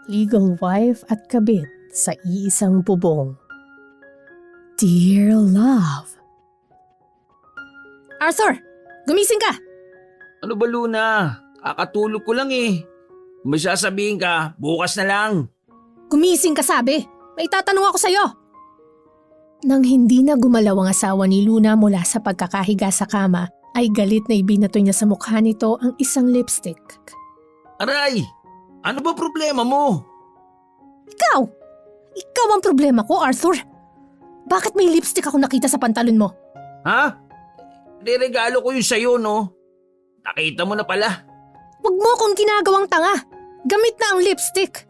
legal wife at kabit sa iisang bubong. Dear love. Arthur, gumising ka! Ano ba, Luna? Kakatulog ko lang eh. Kung may sasabihin ka, bukas na lang. Gumising ka sabi! May tatanong ako sa'yo! Nang hindi na gumalaw ang asawa ni Luna mula sa pagkakahiga sa kama, ay galit na ibinato niya sa mukha nito ang isang lipstick. Aray! Ano ba problema mo? Ikaw! Ikaw ang problema ko, Arthur! Bakit may lipstick ako nakita sa pantalon mo? Ha? Regalo ko yun sa'yo, no? Nakita mo na pala. Huwag mo akong ginagawang tanga! Gamit na ang lipstick!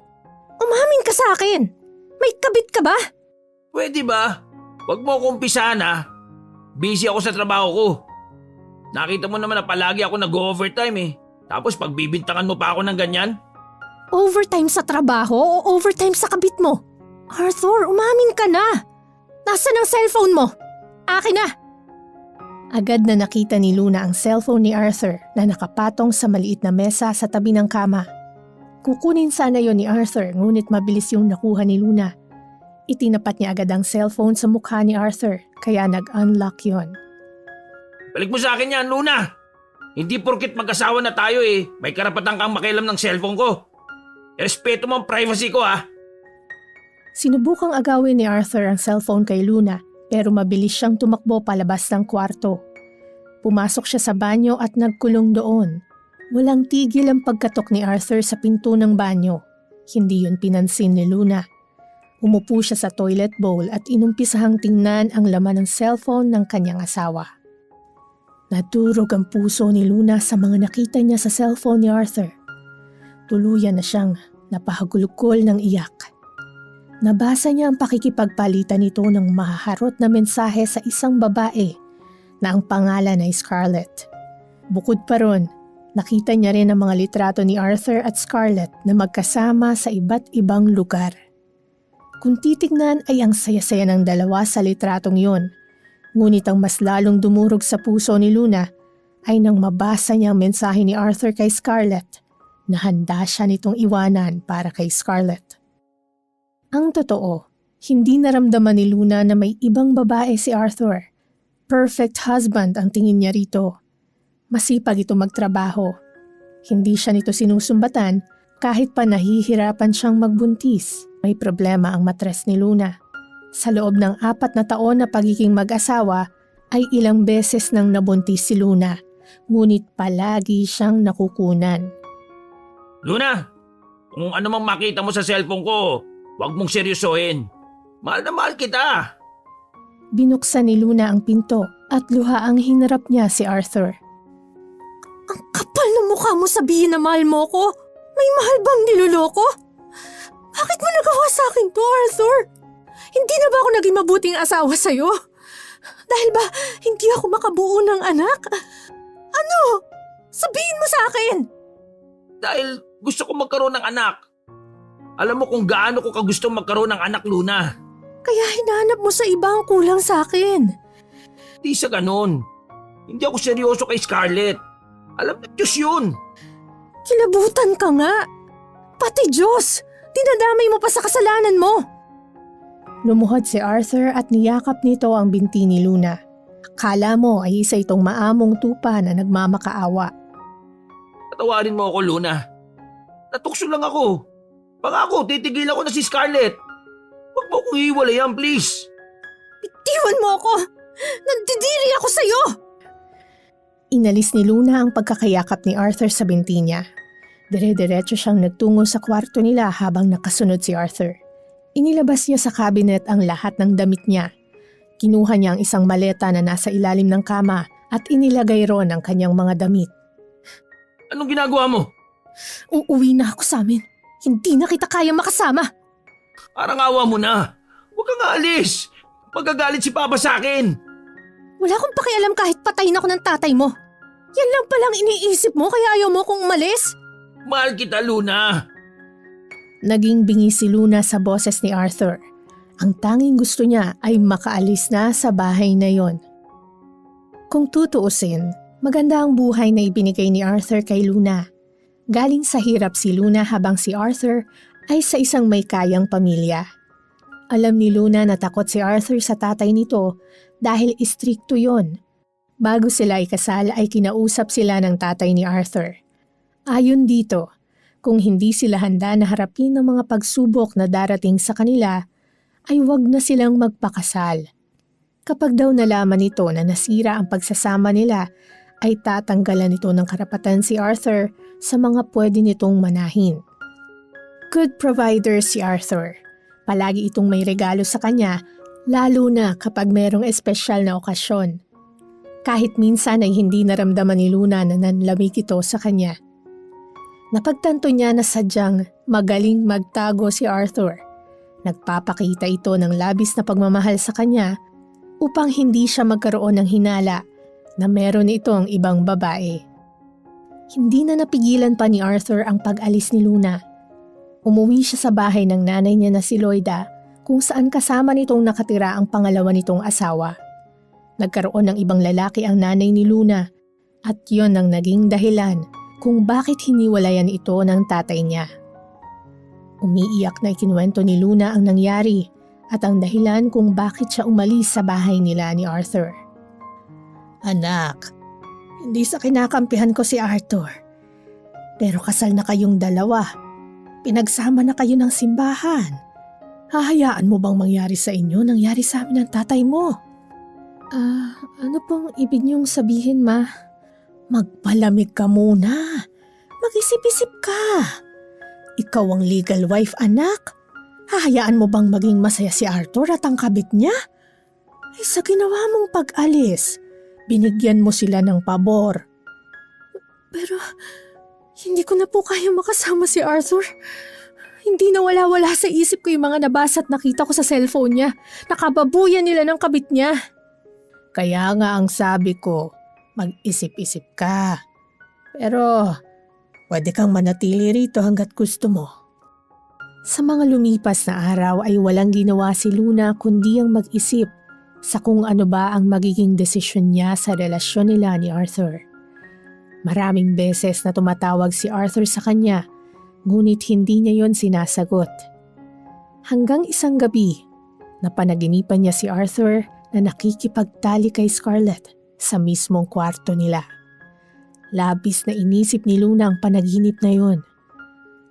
Umamin ka sa akin! May kabit ka ba? Pwede ba? Huwag mo akong umpisahan ha. Busy ako sa trabaho ko. Nakita mo naman na palagi ako nag-overtime eh. Tapos pagbibintangan mo pa ako ng ganyan? Overtime sa trabaho o overtime sa kabit mo? Arthur, umamin ka na! Nasaan ang cellphone mo? Akin na! Agad na nakita ni Luna ang cellphone ni Arthur na nakapatong sa maliit na mesa sa tabi ng kama. Kukunin sana yon ni Arthur ngunit mabilis yung nakuha ni Luna. Itinapat niya agad ang cellphone sa mukha ni Arthur kaya nag-unlock yon. Balik mo sa akin yan, Luna! Hindi porkit mag-asawa na tayo eh. May karapatan kang makialam ng cellphone ko. Respeto mo ang privacy ko ha. Sinubukang agawin ni Arthur ang cellphone kay Luna pero mabilis siyang tumakbo palabas ng kwarto. Pumasok siya sa banyo at nagkulong doon. Walang tigil ang pagkatok ni Arthur sa pinto ng banyo. Hindi yun pinansin ni Luna. Umupo siya sa toilet bowl at inumpisahang tingnan ang laman ng cellphone ng kanyang asawa. Nadurog ang puso ni Luna sa mga nakita niya sa cellphone ni Arthur. Tuluyan na siyang napahagulukol ng iyak. Nabasa niya ang pakikipagpalitan nito ng mahaharot na mensahe sa isang babae na ang pangalan ay Scarlett. Bukod pa ron, nakita niya rin ang mga litrato ni Arthur at Scarlett na magkasama sa iba't ibang lugar. Kung titignan ay ang saya-saya ng dalawa sa litratong yon. Ngunit ang mas lalong dumurog sa puso ni Luna ay nang mabasa niya ang mensahe ni Arthur kay Scarlett na handa siya nitong iwanan para kay Scarlett. Ang totoo, hindi naramdaman ni Luna na may ibang babae si Arthur. Perfect husband ang tingin niya rito. Masipag ito magtrabaho. Hindi siya nito sinusumbatan kahit pa nahihirapan siyang magbuntis. May problema ang matres ni Luna. Sa loob ng 4 na taon na pagiging mag-asawa ay ilang beses nang nabuntis si Luna. Ngunit palagi siyang nakukunan. Luna, kung ano mang makita mo sa cellphone ko, huwag mong seryosohin. Mahal na mahal kita. Binuksan ni Luna ang pinto at luhaang hinarap niya si Arthur. Ang kapal ng mukha mo sabihin na mahal mo ko? May mahal bang niloloko? Bakit mo nagawa sa akin to, Arthur? Hindi na ba ako naging mabuting asawa sa'yo? Dahil ba hindi ako makabuo ng anak? Ano? Sabihin mo sa akin! Dahil gusto ko magkaroon ng anak. Alam mo kung gaano ko kagusto magkaroon ng anak, Luna. Kaya hinanap mo sa iba ang kulang sa akin. Di sa ganon. Hindi ako seryoso kay Scarlett. Alam na Diyos yun. Kilabutan ka nga. Pati Diyos, dinadamay mo pa sa kasalanan mo. Lumuhod si Arthur at niyakap nito ang binti ni Luna. Akala mo ay isa itong maamong tupa na nagmamakaawa. Patawarin mo ako, Luna. Natukso lang ako. Pangako, titigil ako na si Scarlett. Huwag mo akong iiwalayan, please. Bitiwan mo ako! Nandidiri ako sa'yo! Inalis ni Luna ang pagkakayakap ni Arthur sa binti niya. Dire-diretso siyang nagtungo sa kwarto nila habang nakasunod si Arthur. Inilabas niya sa cabinet ang lahat ng damit niya. Kinuha niya ang isang maleta na nasa ilalim ng kama at inilagay ron ang kanyang mga damit. Anong ginagawa mo? Uuwi na ako sa amin. Hindi na kita kaya makasama. Parang awa mo na. Huwag kang aalis. Magagalit si Papa sa akin. Wala akong pakialam kahit patayin ako ng tatay mo. Yan lang palang iniisip mo kaya ayaw mo kong umalis? Mahal kita, Luna. Naging bingi si Luna sa boses ni Arthur. Ang tanging gusto niya ay makaalis na sa bahay na yon. Kung tutuusin, maganda ang buhay na ibinigay ni Arthur kay Luna. Galing sa hirap si Luna habang si Arthur ay sa isang may kayang pamilya. Alam ni Luna na takot si Arthur sa tatay nito dahil istrikto yon. Bago sila ikasal ay kinausap sila ng tatay ni Arthur. Ayon dito, kung hindi sila handa na harapin ang mga pagsubok na darating sa kanila, ay wag na silang magpakasal. Kapag daw nalaman nito na nasira ang pagsasama nila, ay tatanggalan nito ng karapatan si Arthur sa mga pwede nitong manahin. Good provider si Arthur. Palagi itong may regalo sa kanya, lalo na kapag mayroong espesyal na okasyon. Kahit minsan ay hindi naramdaman ni Luna na nanlamig ito sa kanya. Napagtanto niya na sadyang magaling magtago si Arthur. Nagpapakita ito ng labis na pagmamahal sa kanya upang hindi siya magkaroon ng hinala na meron itong ibang babae. Hindi na napigilan pa ni Arthur ang pag-alis ni Luna. Umuwi siya sa bahay ng nanay niya na si Loida kung saan kasama nitong nakatira ang pangalawa nitong asawa. Nagkaroon ng ibang lalaki ang nanay ni Luna at yon ang naging dahilan kung bakit hiniwalayan ito ng tatay niya. Umiiyak na ikinuwento ni Luna ang nangyari at ang dahilan kung bakit siya umalis sa bahay nila ni Arthur. Anak, hindi sa kinakampihan ko si Arthur. Pero kasal na kayong dalawa. Pinagsama na kayo ng simbahan. Hahayaan mo bang mangyari sa inyo nangyari sa amin ng tatay mo? Ano pong ibig niyong sabihin, Ma? Magpalamig ka muna. Mag-isip-isip ka. Ikaw ang legal wife, anak. Hahayaan mo bang maging masaya si Arthur at ang kabit niya? Ay sa ginawa mong pag-alis, binigyan mo sila ng pabor. Pero hindi ko na po kaya makasama si Arthur. Hindi na wala-wala sa isip ko yung mga nabasa at nakita ko sa cellphone niya. Nakababuyan nila ng kabit niya. Kaya nga ang sabi ko, mag-isip-isip ka. Pero pwede kang manatili rito hanggat gusto mo. Sa mga lumipas na araw ay walang ginawa si Luna kundi ang mag-isip sa kung ano ba ang magiging desisyon niya sa relasyon nila ni Arthur. Maraming beses na tumatawag si Arthur sa kanya, ngunit hindi niya yon sinasagot. Hanggang isang gabi, napanaginipan niya si Arthur na nakikipagtali kay Scarlett sa mismong kwarto nila. Labis na inisip ni Luna ang panaginip na yon.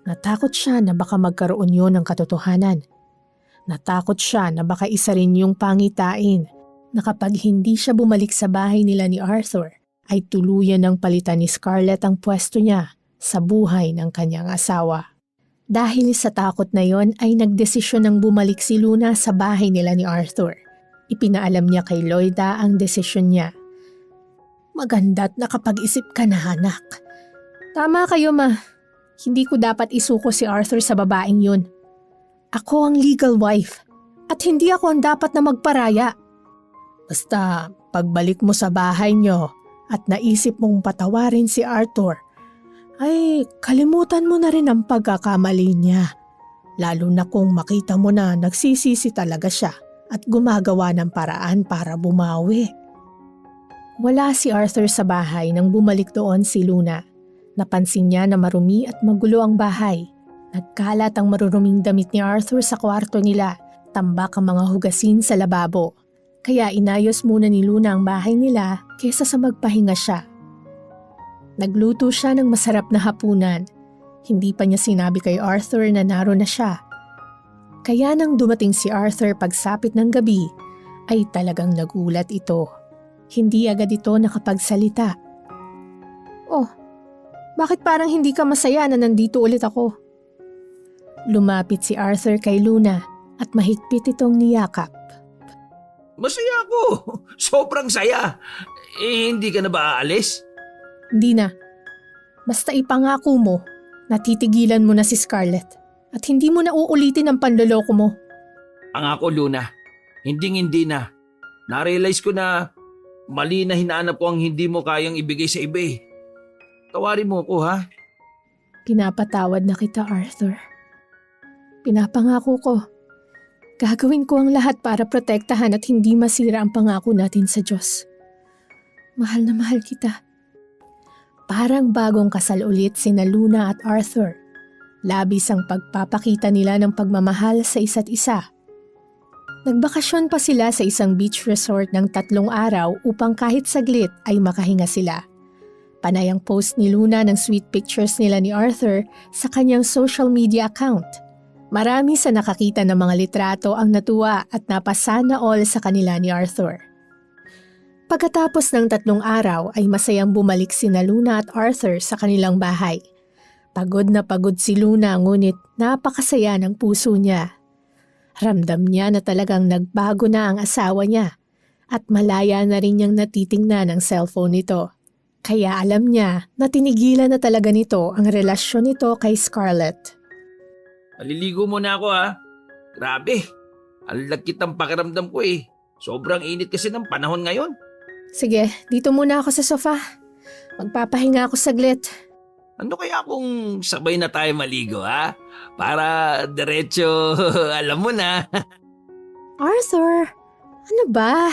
Natakot siya na baka magkaroon yon ng katotohanan. Natakot siya na baka isa rin yung pangitain na kapag hindi siya bumalik sa bahay nila ni Arthur, ay tuluyan ng palitan ni Scarlett ang pwesto niya sa buhay ng kanyang asawa. Dahil sa takot na yon ay nagdesisyon ng bumalik si Luna sa bahay nila ni Arthur. Ipinaalam niya kay Loida ang desisyon niya. Maganda't nakapag-isip ka na, anak. Tama kayo, Ma. Hindi ko dapat isuko si Arthur sa babaeng yun. Ako ang legal wife at hindi ako ang dapat na magparaya. Basta pagbalik mo sa bahay niyo at naisip mong patawarin si Arthur, ay kalimutan mo na rin ang pagkakamali niya. Lalo na kung makita mo na nagsisisi talaga siya at gumagawa ng paraan para bumawi. Wala si Arthur sa bahay nang bumalik doon si Luna. Napansin niya na marumi at magulo ang bahay. Nagkalat ang maruruming damit ni Arthur sa kwarto nila, tambak ang mga hugasin sa lababo. Kaya inayos muna ni Luna ang bahay nila kesa sa magpahinga siya. Nagluto siya ng masarap na hapunan. Hindi pa niya sinabi kay Arthur na naroon na siya. Kaya nang dumating si Arthur pagsapit ng gabi, ay talagang nagulat ito. Hindi agad ito nakapagsalita. Oh, bakit parang hindi ka masaya na nandito ulit ako? Lumapit si Arthur kay Luna at mahigpit itong niyakap. Masaya ako. Sobrang saya. Hindi ka na ba aalis? Hindi na. Basta ipangako mo na titigilan mo na si Scarlett at hindi mo na uulitin ang panloloko mo. Pangako, Luna. Hindi na. Na-realize ko na mali na hinahanap ko ang hindi mo kayang ibigay sa iba eh. Tawarin mo ko, ha? Pinapatawad na kita, Arthur. Pinapangako ko. Gagawin ko ang lahat para protektahan at hindi masira ang pangako natin sa Diyos. Mahal na mahal kita. Parang bagong kasal ulit sina Luna at Arthur. Labis ang pagpapakita nila ng pagmamahal sa isa't isa. Nagbakasyon pa sila sa isang beach resort ng 3 araw upang kahit saglit ay makahinga sila. Panay ang post ni Luna ng sweet pictures nila ni Arthur sa kanyang social media account. Marami sa nakakita ng mga litrato ang natuwa at napasana all sa kanila ni Arthur. Pagkatapos ng 3 araw ay masayang bumalik sina Luna at Arthur sa kanilang bahay. Pagod na pagod si Luna ngunit napakasaya ng puso niya. Ramdam niya na talagang nagbago na ang asawa niya at malaya na rin niyang natitingnan ang cellphone nito. Kaya alam niya na tinigilan na talaga nito ang relasyon nito kay Scarlett. Maliligo muna ako ha. Grabe, ang lagkit ang pakiramdam ko eh. Sobrang init kasi ng panahon ngayon. Sige, dito muna ako sa sofa. Magpapahinga ako saglit. Ano kaya kung sabay na tayo maligo ha? Para diretso, alam mo na. Arthur, ano ba?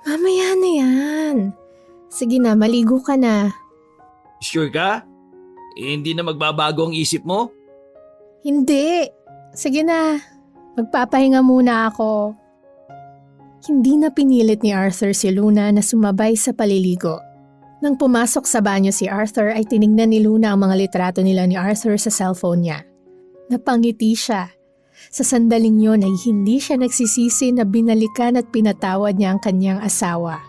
Mamaya na yan. Sige na, maligo ka na. Sure ka? Hindi na magbabago ang isip mo? Hindi. Sige na, magpapahinga muna ako. Hindi na pinilit ni Arthur si Luna na sumabay sa paliligo. Nang pumasok sa banyo si Arthur ay tinignan ni Luna ang mga litrato nila ni Arthur sa cellphone niya. Napangiti siya. Sa sandaling yon ay hindi siya nagsisisi na binalikan at pinatawad niya ang kanyang asawa.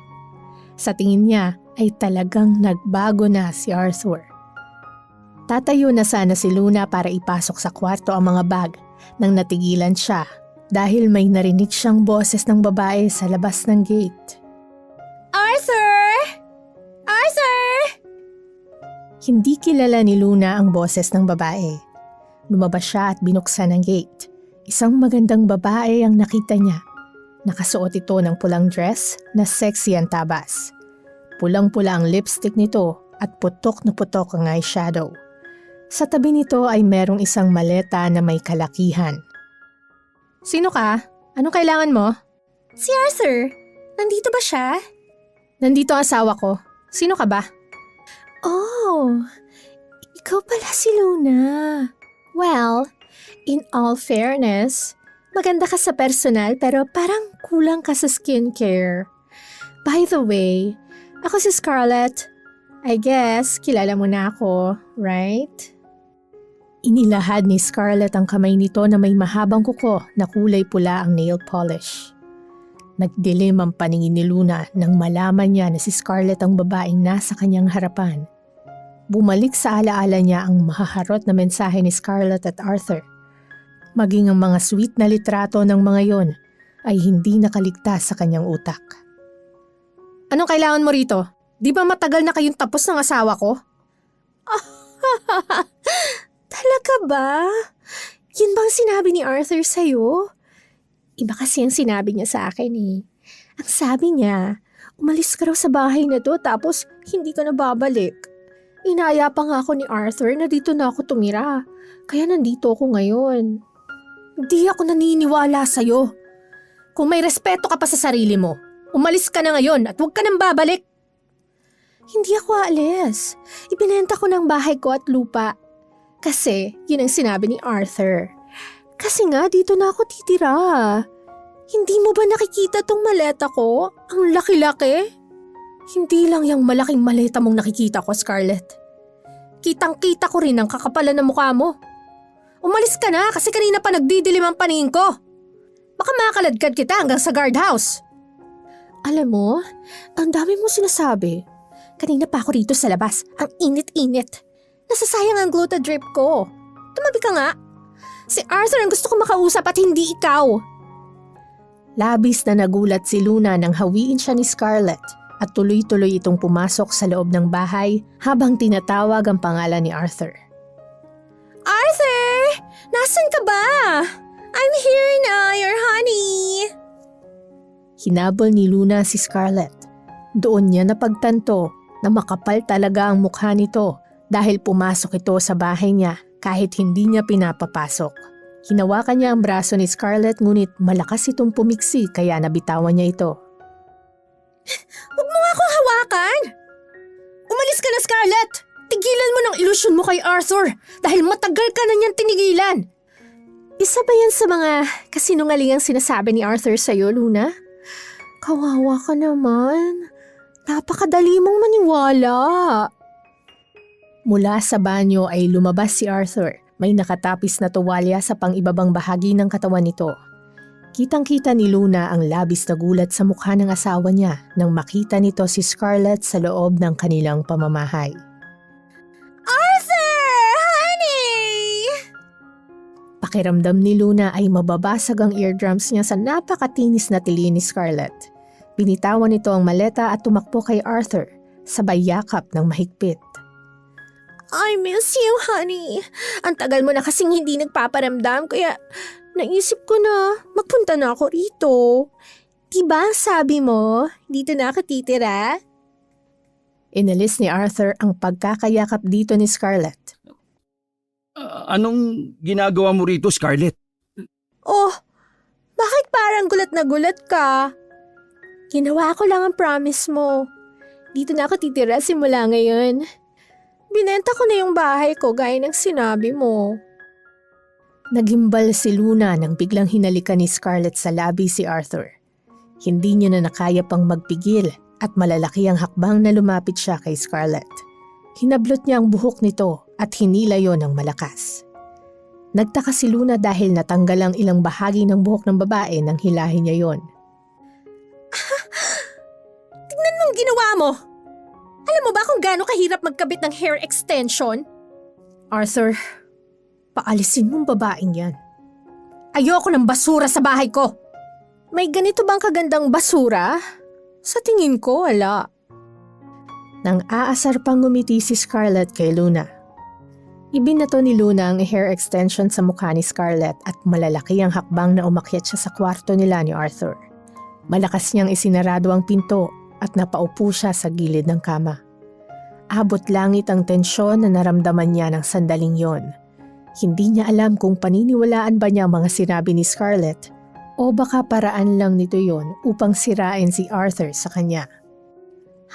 Sa tingin niya ay talagang nagbago na si Arthur. Tatayo na sana si Luna para ipasok sa kwarto ang mga bag nang natigilan siya dahil may narinig siyang boses ng babae sa labas ng gate. Arthur! Arthur! Hindi kilala ni Luna ang boses ng babae. Lumabas siya at binuksan ang gate. Isang magandang babae ang nakita niya. Nakasuot ito ng pulang dress na sexy ang tabas. Pulang-pula ang lipstick nito at putok na putok ang eyeshadow. Sa tabi nito ay merong isang maleta na may kalakihan. Sino ka? Anong kailangan mo? Si Arthur, nandito ba siya? Nandito ang asawa ko. Sino ka ba? Oh, ikaw pala si Luna. Well, in all fairness, maganda ka sa personal pero parang kulang ka sa skincare. By the way, ako si Scarlett. I guess kilala mo na ako, right? Inilahad ni Scarlett ang kamay nito na may mahabang kuko na kulay pula ang nail polish. Nagdilim ang paningin ni Luna nang malaman niya na si Scarlett ang babaeng nasa kanyang harapan. Bumalik sa alaala niya ang mahaharot na mensahe ni Scarlett at Arthur. Maging ang mga sweet na litrato ng mga yon ay hindi nakaligtas sa kanyang utak. Anong kailangan mo rito? Di ba matagal na kayong tapos ng asawa ko? Talaga ba? Yun bang sinabi ni Arthur sa'yo? Iba kasi ang sinabi niya sa akin eh. Ang sabi niya, umalis ka raw sa bahay na to tapos hindi ka na babalik. Inaya pa nga ako ni Arthur na dito na ako tumira. Kaya nandito ako ngayon. Hindi ako naniniwala sa'yo. Kung may respeto ka pa sa sarili mo, umalis ka na ngayon at huwag ka nang babalik. Hindi ako aalis. Ibinenta ko ng bahay ko at lupa. Kasi yun ang sinabi ni Arthur. Kasi nga dito na ako titira. Hindi mo ba nakikita tong maleta ko? Ang laki-laki. Hindi lang yung malaking maleta mong nakikita ko, Scarlett. Kitang-kita ko rin ang kakapalan ng mukha mo. Umalis ka na kasi kanina pa nagdidilim ang paningin ko. Baka makaladkad kita hanggang sa guardhouse. Alam mo, ang dami mo sinasabi. Kanina pa ako rito sa labas. Ang init-init. Nasasayang ang Glutadrip ko. Tumabi ka nga. Si Arthur ang gusto ko makausap at hindi ikaw. Labis na nagulat si Luna nang hawiin siya ni Scarlett at tuloy-tuloy itong pumasok sa loob ng bahay habang tinatawag ang pangalan ni Arthur. Arthur! Nasaan ka ba? I'm here na, your honey. Hinabol ni Luna si Scarlett. Doon niya napagtanto na makapal talaga ang mukha nito dahil pumasok ito sa bahay niya kahit hindi niya pinapapasok. Hinawakan niya ang braso ni Scarlett ngunit malakas itong pumiksi kaya nabitawan niya ito. Huwag mo nga akong hawakan! Umalis ka na, Scarlett! Tigilan mo ng ilusyon mo kay Arthur dahil matagal ka na niyan tinigilan. Isa ba yan sa mga kasinungalingang sinasabi ni Arthur sa'yo, Luna? Kawawa ka naman. Napakadali mong maniwala. Mula sa banyo ay lumabas si Arthur. May nakatapis na tuwalya sa pang-ibabang bahagi ng katawan nito. Kitang-kita ni Luna ang labis na gulat sa mukha ng asawa niya nang makita nito si Scarlett sa loob ng kanilang pamamahay. Arthur! Honey! Pakiramdam ni Luna ay mababasag ang eardrums niya sa napakatinis na tili ni Scarlett. Binitawan nito ang maleta at tumakbo kay Arthur, sabay yakap ng mahigpit. I miss you, honey. Ang tagal mo na kasing hindi nagpaparamdam kaya naisip ko na magpunta na ako rito. Diba sabi mo, dito na ako titira? Inalis ni Arthur ang pagkakayakap dito ni Scarlett. Anong ginagawa mo rito, Scarlett? Oh, bakit parang gulat na gulat ka? Ginawa ko lang ang promise mo. Dito na ako titira simula ngayon. Binenta ko na yung bahay ko gaya ng sinabi mo. Nagimbal si Luna nang biglang hinalikan ni Scarlett sa labi si Arthur. Hindi niya na nakaya pang magpigil at malalaki ang hakbang na lumapit siya kay Scarlett. Hinablot niya ang buhok nito at hinila yon ng malakas. Nagtaka si Luna dahil natanggal ang ilang bahagi ng buhok ng babae nang hilahin niya yon. Tingnan mong ginawa mo! Alam mo ba kung gaano kahirap magkabit ng hair extension? Arthur, paalisin mong babaeng yan. Ayoko ng basura sa bahay ko! May ganito bang kagandang basura? Sa tingin ko, wala. Nang aasar pang ngumiti si Scarlett kay Luna. Ibinato ni Luna ang hair extension sa mukha ni Scarlett at malalaki ang hakbang na umakyat siya sa kwarto nila ni Arthur. Malakas niyang isinarado ang pinto at napaupo siya sa gilid ng kama. Abot langit ang tensyon na naramdaman niya ng sandaling yon. Hindi niya alam kung paniniwalaan ba niya ang mga sinabi ni Scarlett o baka paraan lang nito yon upang sirain si Arthur sa kanya.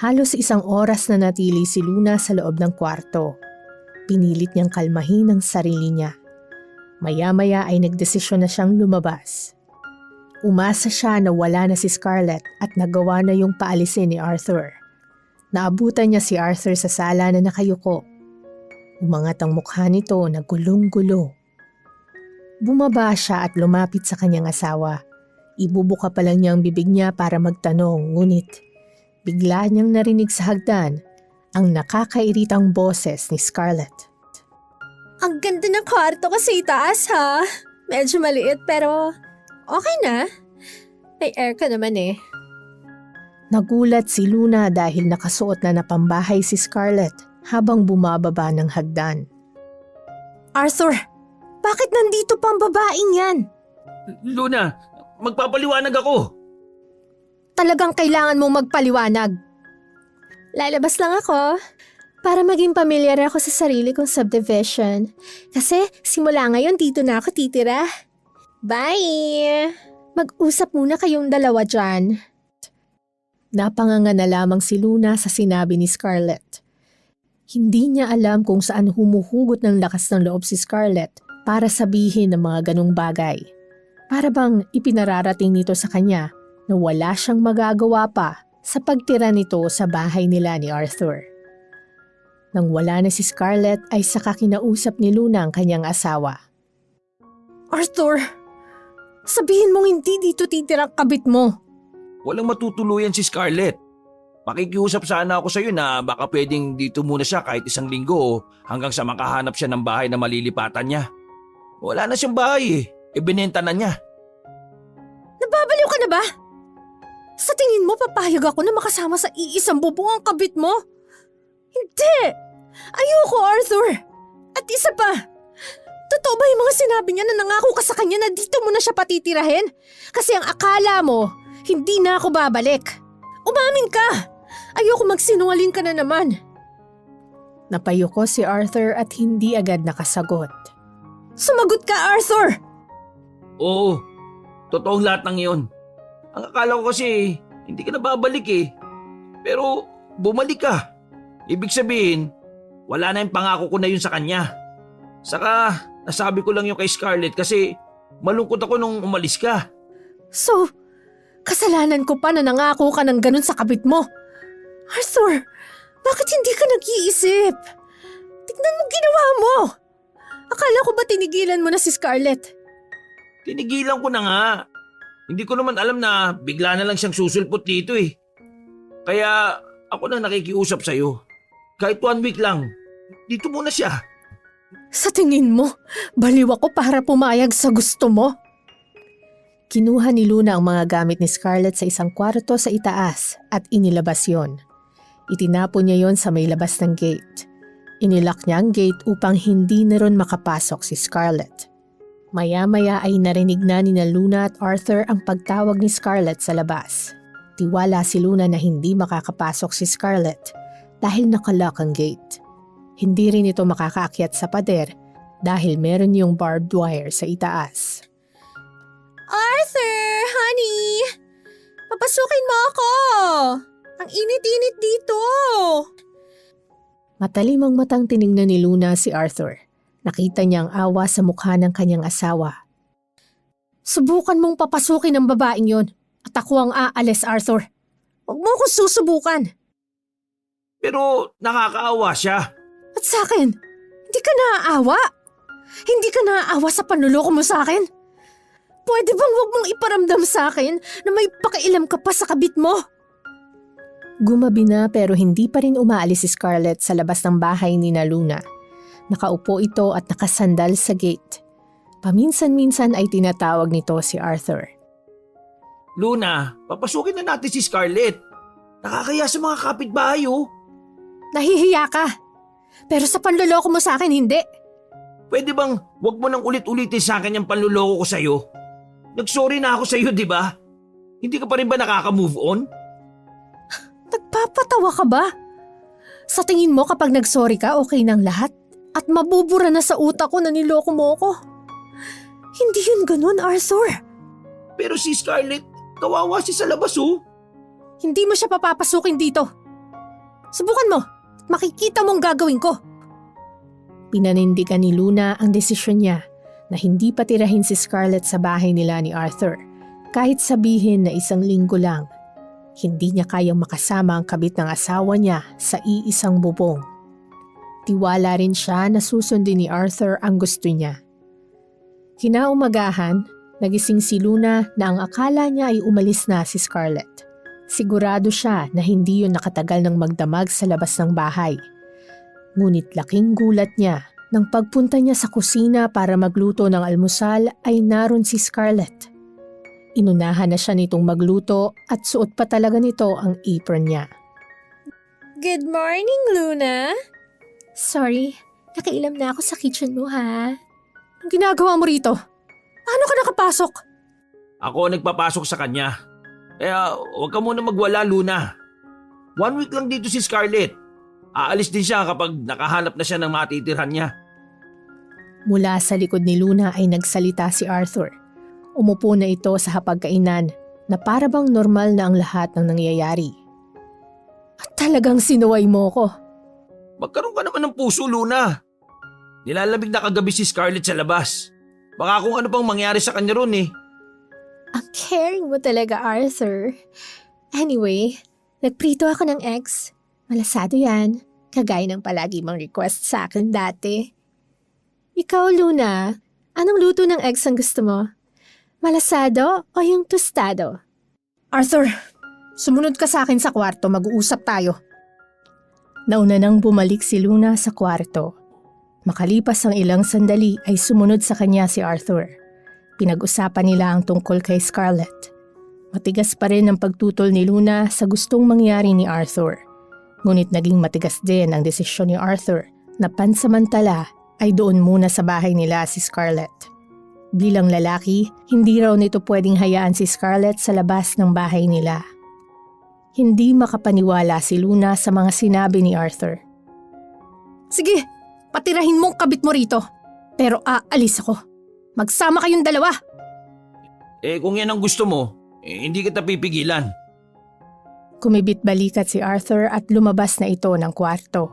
Halos 1 oras na natili si Luna sa loob ng kwarto. Pinilit niyang kalmahin ang sarili niya. Maya-maya ay nagdesisyon na siyang lumabas. Umasa siya na wala na si Scarlett at nagawa na yung paalisin ni Arthur. Naabutan niya si Arthur sa sala na nakayuko. Umangat ang mukha nito na gulong-gulo. Bumaba siya at lumapit sa kanyang asawa. Ibubuka pa lang niya ang bibig niya para magtanong, ngunit bigla niyang narinig sa hagdan ang nakakairitang boses ni Scarlett. Ang ganda ng kwarto ko sa itaas, ha? Medyo maliit pero okay na. May air ka naman eh. Nagulat si Luna dahil nakasuot na napambahay si Scarlett habang bumababa ng hagdan. Arthur, bakit nandito pang babaeng yan? Luna, magpapaliwanag ako. Talagang kailangan mong magpaliwanag. Lalabas lang ako para maging pamilyar ako sa sarili kong subdivision. Kasi simula ngayon dito na ako titira. Bye! Mag-usap muna kayong dalawa dyan. Napanganga na lamang si Luna sa sinabi ni Scarlett. Hindi niya alam kung saan humuhugot ng lakas ng loob si Scarlett para sabihin ng mga ganong bagay. Para bang ipinararating nito sa kanya na wala siyang magagawa pa sa pagtira nito sa bahay nila ni Arthur. Nang wala na si Scarlett ay saka kinausap ni Luna ang kanyang asawa. Arthur, sabihin mong hindi dito titira ang kabit mo. Walang matutuluyan si Scarlett. Makikiusap sana ako sa iyo na baka pwedeng dito muna siya kahit 1 linggo hanggang sa makahanap siya ng bahay na malilipatan niya. Wala na siyang bahay eh. Ibinenta na niya. Nababaliw ka na ba? Sa tingin mo papayag ako na makasama sa iisang bubong ang kabit mo? Hindi! Ayoko, Arthur! At isa pa, totoo ba yung mga sinabi niya na nangako ka sa kanya na dito mo na siya patitirahin? Kasi ang akala mo, hindi na ako babalik. Umamin ka! Ayoko magsinungaling ka na naman. Napayuko si Arthur at hindi agad nakasagot. Sumagot ka, Arthur! Oo, totoong lahat ng iyon. Ang akala ko kasi hindi ka na babalik eh. Pero bumalik ka. Ibig sabihin, Wala na yung pangako ko na yun sa kanya. Saka nasabi ko lang yung kay Scarlett kasi malungkot ako nung umalis ka. So, kasalanan ko pa na nangako ka ng ganun sa kabit mo. Arthur, bakit hindi ka nag-iisip? Tignan mo ginawa mo. Akala ko ba tinigilan mo na si Scarlett? Tinigilan ko na nga. Hindi ko naman alam na bigla na lang siyang susulpot dito eh. Kaya ako na nakikiusap sa'yo. Kahit 1 week lang, dito muna siya. Sa tingin mo, baliw ako para pumayag sa gusto mo? Kinuha ni Luna ang mga gamit ni Scarlett sa isang kwarto sa itaas at inilabas yon. Itinapon niya yon sa may labas ng gate. Inilak niya ang gate upang hindi na ron makapasok si Scarlett. Maya-maya ay narinig na ni Luna at Arthur ang pagtawag ni Scarlett sa labas. Tiwala si Luna na hindi makakapasok si Scarlett dahil nakalock ang gate. Hindi rin ito makakaakyat sa pader dahil meron yung barbed wire sa itaas. Arthur, honey! Papasukin mo ako! Ang init-init dito! Matalimang matang tiningnan ni Luna si Arthur. Nakita niya ang awa sa mukha ng kanyang asawa. Subukan mong papasukin ang babaeng yon at ako ang aalis, Arthur. Huwag mo akong susubukan. Pero nakakaawa siya. At sa akin, hindi ka naaawa? Hindi ka naaawa sa panluloko mo sa akin? Pwede bang huwag mong iparamdam sa akin na may pakialam ka pa sa kabit mo? Gumabi na pero hindi pa rin umaalis si Scarlett sa labas ng bahay ni Luna. Nakaupo ito at nakasandal sa gate. Paminsan-minsan ay tinatawag nito si Arthur. Luna, papasukin na natin si Scarlett. Nakakaya sa mga kapitbahay oh. Nahihiya ka. Pero sa panluloko mo sa akin, hindi. Pwede bang wag mo nang ulit-ulitin sa akin yung panluloko ko sa'yo? Nagsorry na ako sa'yo, di ba? Hindi ka pa rin ba nakaka-move on? Nagpapatawa ka ba? Sa tingin mo kapag nagsorry ka, okay nang lahat? At mabubura na sa utak ko na niloko mo ko? Hindi yun ganun, Arthur. Pero si Scarlett, kawawa siya sa labas oh. Hindi mo siya papapasukin dito. Subukan mo. Makikita mong gagawin ko. Pinanindigan ni Luna ang desisyon niya na hindi patirahin si Scarlett sa bahay nila ni Arthur kahit sabihin na 1 linggo lang. Hindi niya kayang makasama ang kabit ng asawa niya sa iisang bubong. Tiwala rin siya na susundin ni Arthur ang gusto niya. Kinaumagahan, nagising si Luna na ang akala niya ay umalis na si Scarlett. Sigurado siya na hindi yun nakatagal ng magdamag sa labas ng bahay. Ngunit laking gulat niya nang pagpunta niya sa kusina para magluto ng almusal ay naroon si Scarlett. Inunahan na siya nitong magluto at suot pa talaga nito ang apron niya. Good morning, Luna. Sorry, nakailam na ako sa kitchen mo ha. Ang ginagawa mo rito? Paano ka nakapasok? Ako ang nagpapasok sa kanya. Kaya huwag ka muna magwala, Luna. 1 week lang dito si Scarlett. Aalis din siya kapag nakahanap na siya ng matitirhan niya. Mula sa likod ni Luna ay nagsalita si Arthur. Umupo na ito sa hapagkainan na para bang normal na ang lahat ng nangyayari. At talagang sinuway mo ko. Magkaroon ka naman ng puso, Luna. Nilalamig na kagabi si Scarlett sa labas. Baka kung ano pang mangyari sa kanya ron eh. Ang caring mo talaga, Arthur. Anyway, nagprito ako ng eggs. Malasado yan. Kagaya ng palagi mong request sa akin dati. Ikaw, Luna, anong luto ng eggs ang gusto mo? Malasado o yung tostado? Arthur, sumunod ka sa akin sa kwarto, mag-uusap tayo. Nauna nang bumalik si Luna sa kwarto. Makalipas ang ilang sandali ay sumunod sa kanya si Arthur. Pinag-usapan nila ang tungkol kay Scarlett. Matigas pa rin ang pagtutol ni Luna sa gustong mangyari ni Arthur. Ngunit naging matigas din ang desisyon ni Arthur na pansamantala ay doon muna sa bahay nila si Scarlett. Bilang lalaki, hindi raw nito pwedeng hayaan si Scarlett sa labas ng bahay nila. Hindi makapaniwala si Luna sa mga sinabi ni Arthur. Sige, patirahin mong kabit mo rito. Pero aalis ako. Magsama kayong dalawa. Kung yan ang gusto mo, hindi kita pipigilan. Kumibit balikat si Arthur at lumabas na ito ng kwarto.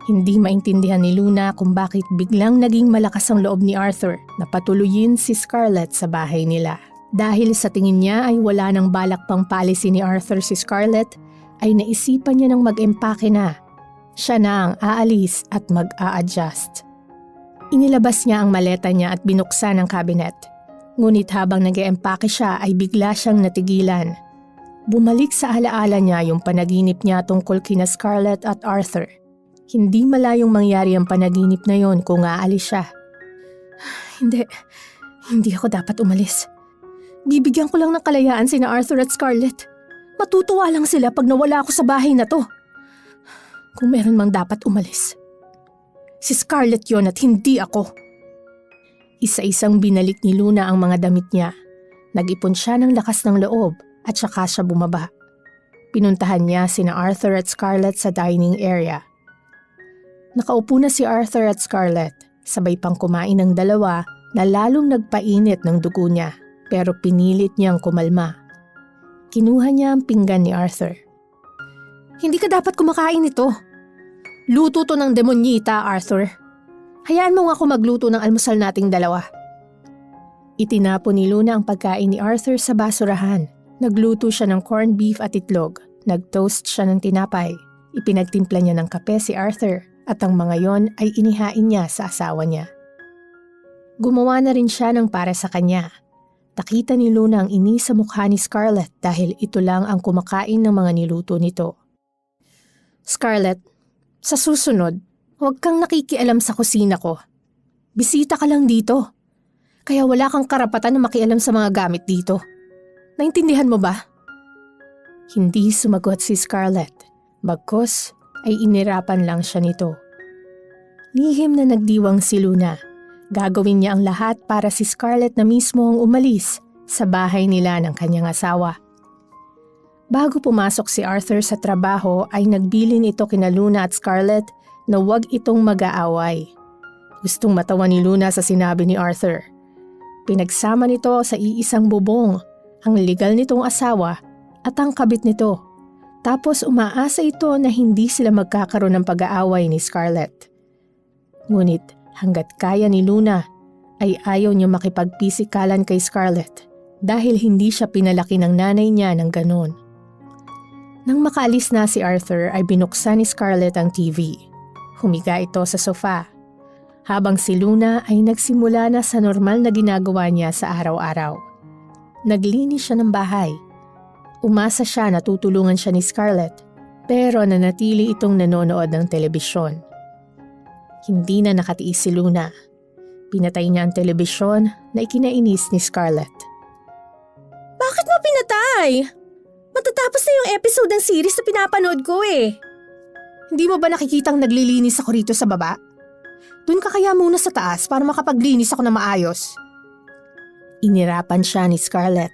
Hindi maintindihan ni Luna kung bakit biglang naging malakas ang loob ni Arthur na patuloyin si Scarlett sa bahay nila. Dahil sa tingin niya ay wala nang balak pang palisin ni Arthur si Scarlett, ay naisipan niya ng mag-empake na. Siya na ang aalis at mag-a-adjust. Inilabas niya ang maleta niya at binuksan ang cabinet. Ngunit habang nag-empake siya ay bigla siyang natigilan. Bumalik sa alaala niya yung panaginip niya tungkol kina Scarlett at Arthur. Hindi malayong mangyari ang panaginip na yon kung aalis siya. Hindi ako dapat umalis. Bibigyan ko lang ng kalayaan sina Arthur at Scarlett. Matutuwa lang sila pag nawala ako sa bahay na to. Kung meron mang dapat umalis, si Scarlett yon at hindi ako. Isa-isang binalik ni Luna ang mga damit niya. Nag-ipon siya ng lakas ng loob at saka siya bumaba. Pinuntahan niya sina Arthur at Scarlett sa dining area. Nakaupo na si Arthur at Scarlett, sabay pang kumain ng dalawa na lalong nagpainit ng dugo niya, pero pinilit niyang kumalma. Kinuha niya ang pinggan ni Arthur. Hindi ka dapat kumakain ito. Luto to ng demonyita, Arthur. Hayaan mo nga ako magluto ng almusal nating dalawa. Itinapon ni Luna ang pagkain ni Arthur sa basurahan. Nagluto siya ng corned beef at itlog. Nag-toast siya ng tinapay. Ipinagtimpla niya ng kape si Arthur. At ang mga yon ay inihain niya sa asawa niya. Gumawa na rin siya ng para sa kanya. Nakita ni Luna ang inis sa mukha ni Scarlett dahil ito lang ang kumakain ng mga niluto nito. Scarlett, sa susunod, huwag kang nakikialam sa kusina ko. Bisita ka lang dito. Kaya wala kang karapatan na makialam sa mga gamit dito. Naintindihan mo ba? Hindi sumagot si Scarlett. Bagkus ay inirapan lang siya nito. Lihim na nagdiwang si Luna. Gagawin niya ang lahat para si Scarlett na mismo ang umalis sa bahay nila ng kanyang asawa. Bago pumasok si Arthur sa trabaho ay nagbilin ito kina Luna at Scarlett na huwag itong mag-aaway. Gustong matawa ni Luna sa sinabi ni Arthur. Pinagsama nito sa iisang bubong ang legal nitong asawa at ang kabit nito. Tapos umaasa ito na hindi sila magkakaroon ng pag-aaway ni Scarlett. Ngunit hanggat kaya ni Luna ay ayaw niya makipagpisikalan kay Scarlett dahil hindi siya pinalaki ng nanay niya ng ganon. Nang makaalis na si Arthur ay binuksan ni Scarlett ang TV. Humiga ito sa sofa. Habang si Luna ay nagsimula na sa normal na ginagawa niya sa araw-araw. Naglinis siya ng bahay. Umasa siya na tutulungan siya ni Scarlett, pero nanatili itong nanonood ng telebisyon. Hindi na nakatiis si Luna. Pinatay niya ang telebisyon na ikinainis ni Scarlett. Bakit mo pinatay? Matatapos na yung episode ng series na pinapanood ko eh. Hindi mo ba nakikitang naglilinis ako rito sa baba? Doon ka kaya muna sa taas para makapaglinis ako na maayos. Inirapan siya ni Scarlett.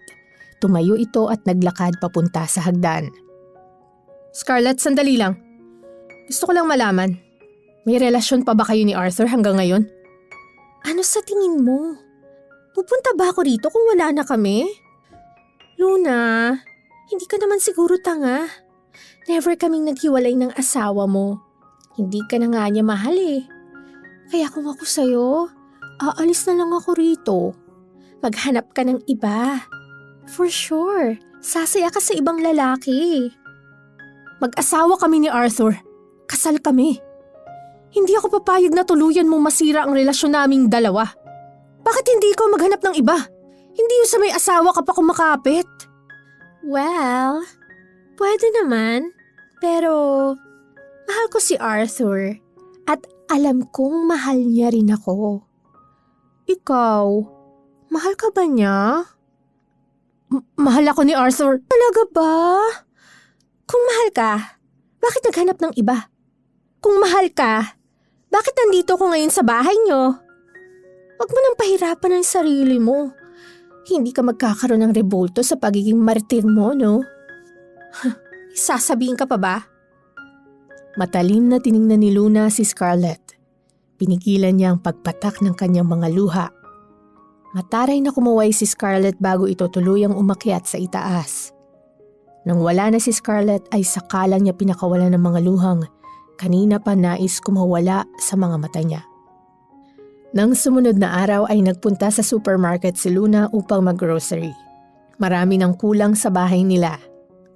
Tumayo ito at naglakad papunta sa hagdan. Scarlett, sandali lang. Gusto ko lang malaman. May relasyon pa ba kayo ni Arthur hanggang ngayon? Ano sa tingin mo? Pupunta ba ako rito kung wala na kami? Luna, hindi ka naman siguro tanga. Never kaming naghiwalay ng asawa mo. Hindi ka na nga niya mahal eh. Kaya kung ako sa'yo, aalis na lang ako rito. Maghanap ka ng iba. For sure, sasaya ka sa ibang lalaki. Mag-asawa kami ni Arthur. Kasal kami. Hindi ako papayag na tuluyan mong masira ang relasyon naming dalawa. Bakit hindi ikaw maghanap ng iba? Hindi yung sa may asawa ka pa kumakapit. Well, pwede naman. Pero, mahal ko si Arthur. At alam kong mahal niya rin ako. Ikaw, mahal ka ba niya? Mahal ako ni Arthur. Talaga ba? Kung mahal ka, bakit naghanap ng iba? Kung mahal ka, bakit nandito ko ngayon sa bahay niyo? Huwag mo nang pahirapan ang sarili mo. Hindi ka magkakaroon ng rebulto sa pagiging martir mo, no? Sasabihin ka pa ba? Matalim na tiningnan ni Luna si Scarlett. Pinigilan niya ang pagpatak ng kanyang mga luha. Mataray na kumuway si Scarlett bago ito tuluyang umakyat sa itaas. Nang wala na si Scarlett ay sakalang niya pinakawalan ng mga luhang kanina pa nais kumawala sa mga mata niya. Nang sumunod na araw ay nagpunta sa supermarket si Luna upang mag-grocery. Marami nang kulang sa bahay nila.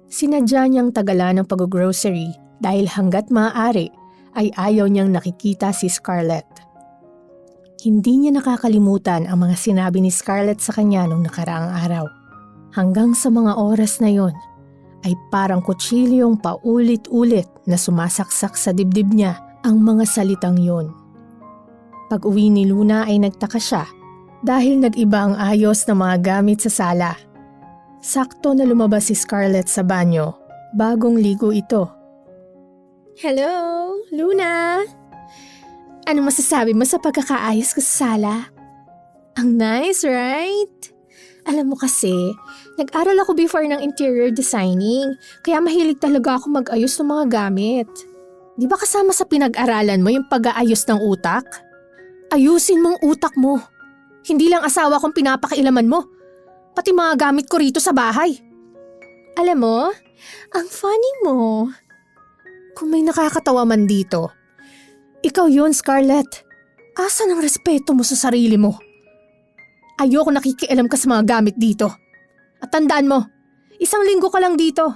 Sinadya niyang tagalan ng pag-grocery dahil hanggat maaari ay ayaw niyang nakikita si Scarlett. Hindi niya nakakalimutan ang mga sinabi ni Scarlett sa kanya nung nakaraang araw. Hanggang sa mga oras na yon ay parang kutsilyong paulit-ulit na sumasaksak sa dibdib niya ang mga salitang yon. Pag-uwi ni Luna ay nagtaka siya dahil nag-iba ang ayos ng mga gamit sa sala. Sakto na lumabas si Scarlett sa banyo, bagong ligo ito. Hello, Luna! Ano masasabi mo sa pagkakaayos ko sa sala? Ang nice, right? Alam mo kasi, nag-aral ako before ng interior designing, kaya mahilig talaga ako mag-ayos ng mga gamit. Di ba kasama sa pinag-aralan mo yung pag-aayos ng utak? Ayusin mong utak mo. Hindi lang asawa kong pinapakailaman mo, pati mga gamit ko rito sa bahay. Alam mo, ang funny mo. Kung may nakakatawa man dito, ikaw yun, Scarlett. Asan ang respeto mo sa sarili mo? Ayoko nakikialam ka sa mga gamit dito. At tandaan mo, 1 linggo ka lang dito.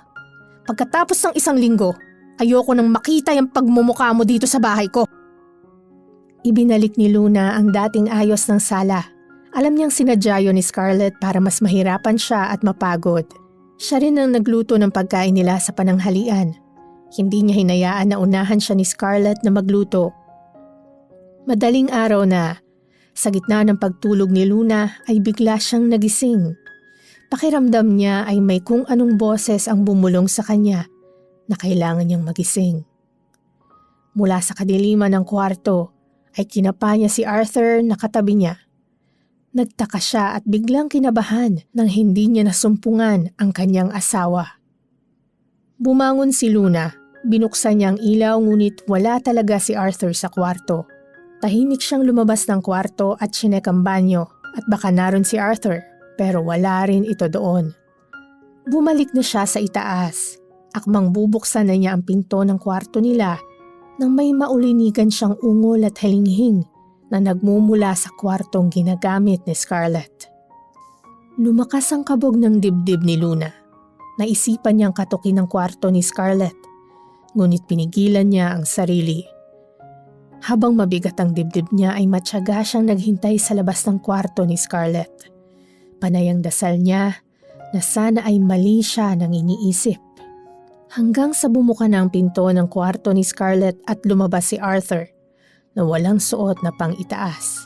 Pagkatapos ng 1 linggo, ayoko nang makita yung pagmumukha mo dito sa bahay ko. Ibinalik ni Luna ang dating ayos ng sala. Alam niyang sinadya yun ni Scarlett para mas mahirapan siya at mapagod. Siya rin ang nagluto ng pagkain nila sa pananghalian. Hindi niya hinayaan na unahan siya ni Scarlett na magluto. Madaling araw na, sa gitna ng pagtulog ni Luna ay bigla siyang nagising. Pakiramdam niya ay may kung anong boses ang bumulong sa kanya na kailangan niyang magising. Mula sa kadiliman ng kwarto ay kinapa niya si Arthur na katabi niya. Nagtaka siya at biglang kinabahan nang hindi niya nasumpungan ang kanyang asawa. Bumangon si Luna, binuksan niya ang ilaw ngunit wala talaga si Arthur sa kwarto. Tahimik siyang lumabas ng kwarto at sinek ang banyo at baka naroon si Arthur pero wala rin ito doon. Bumalik na siya sa itaas. Akmang bubuksan na niya ang pinto ng kwarto nila nang may maulinigan siyang ungol at halinghing na nagmumula sa kwartong ginagamit ni Scarlett. Lumakas ang kabog ng dibdib ni Luna. Naisipan niyang katukin ang kwarto ni Scarlett, ngunit pinigilan niya ang sarili. Habang mabigat ang dibdib niya ay matyaga siyang naghintay sa labas ng kwarto ni Scarlett. Panay ang dasal niya na sana ay mali siya nang iniisip. Hanggang sa bumuka na ang pinto ng kwarto ni Scarlett at lumabas si Arthur na walang suot na pang-itaas.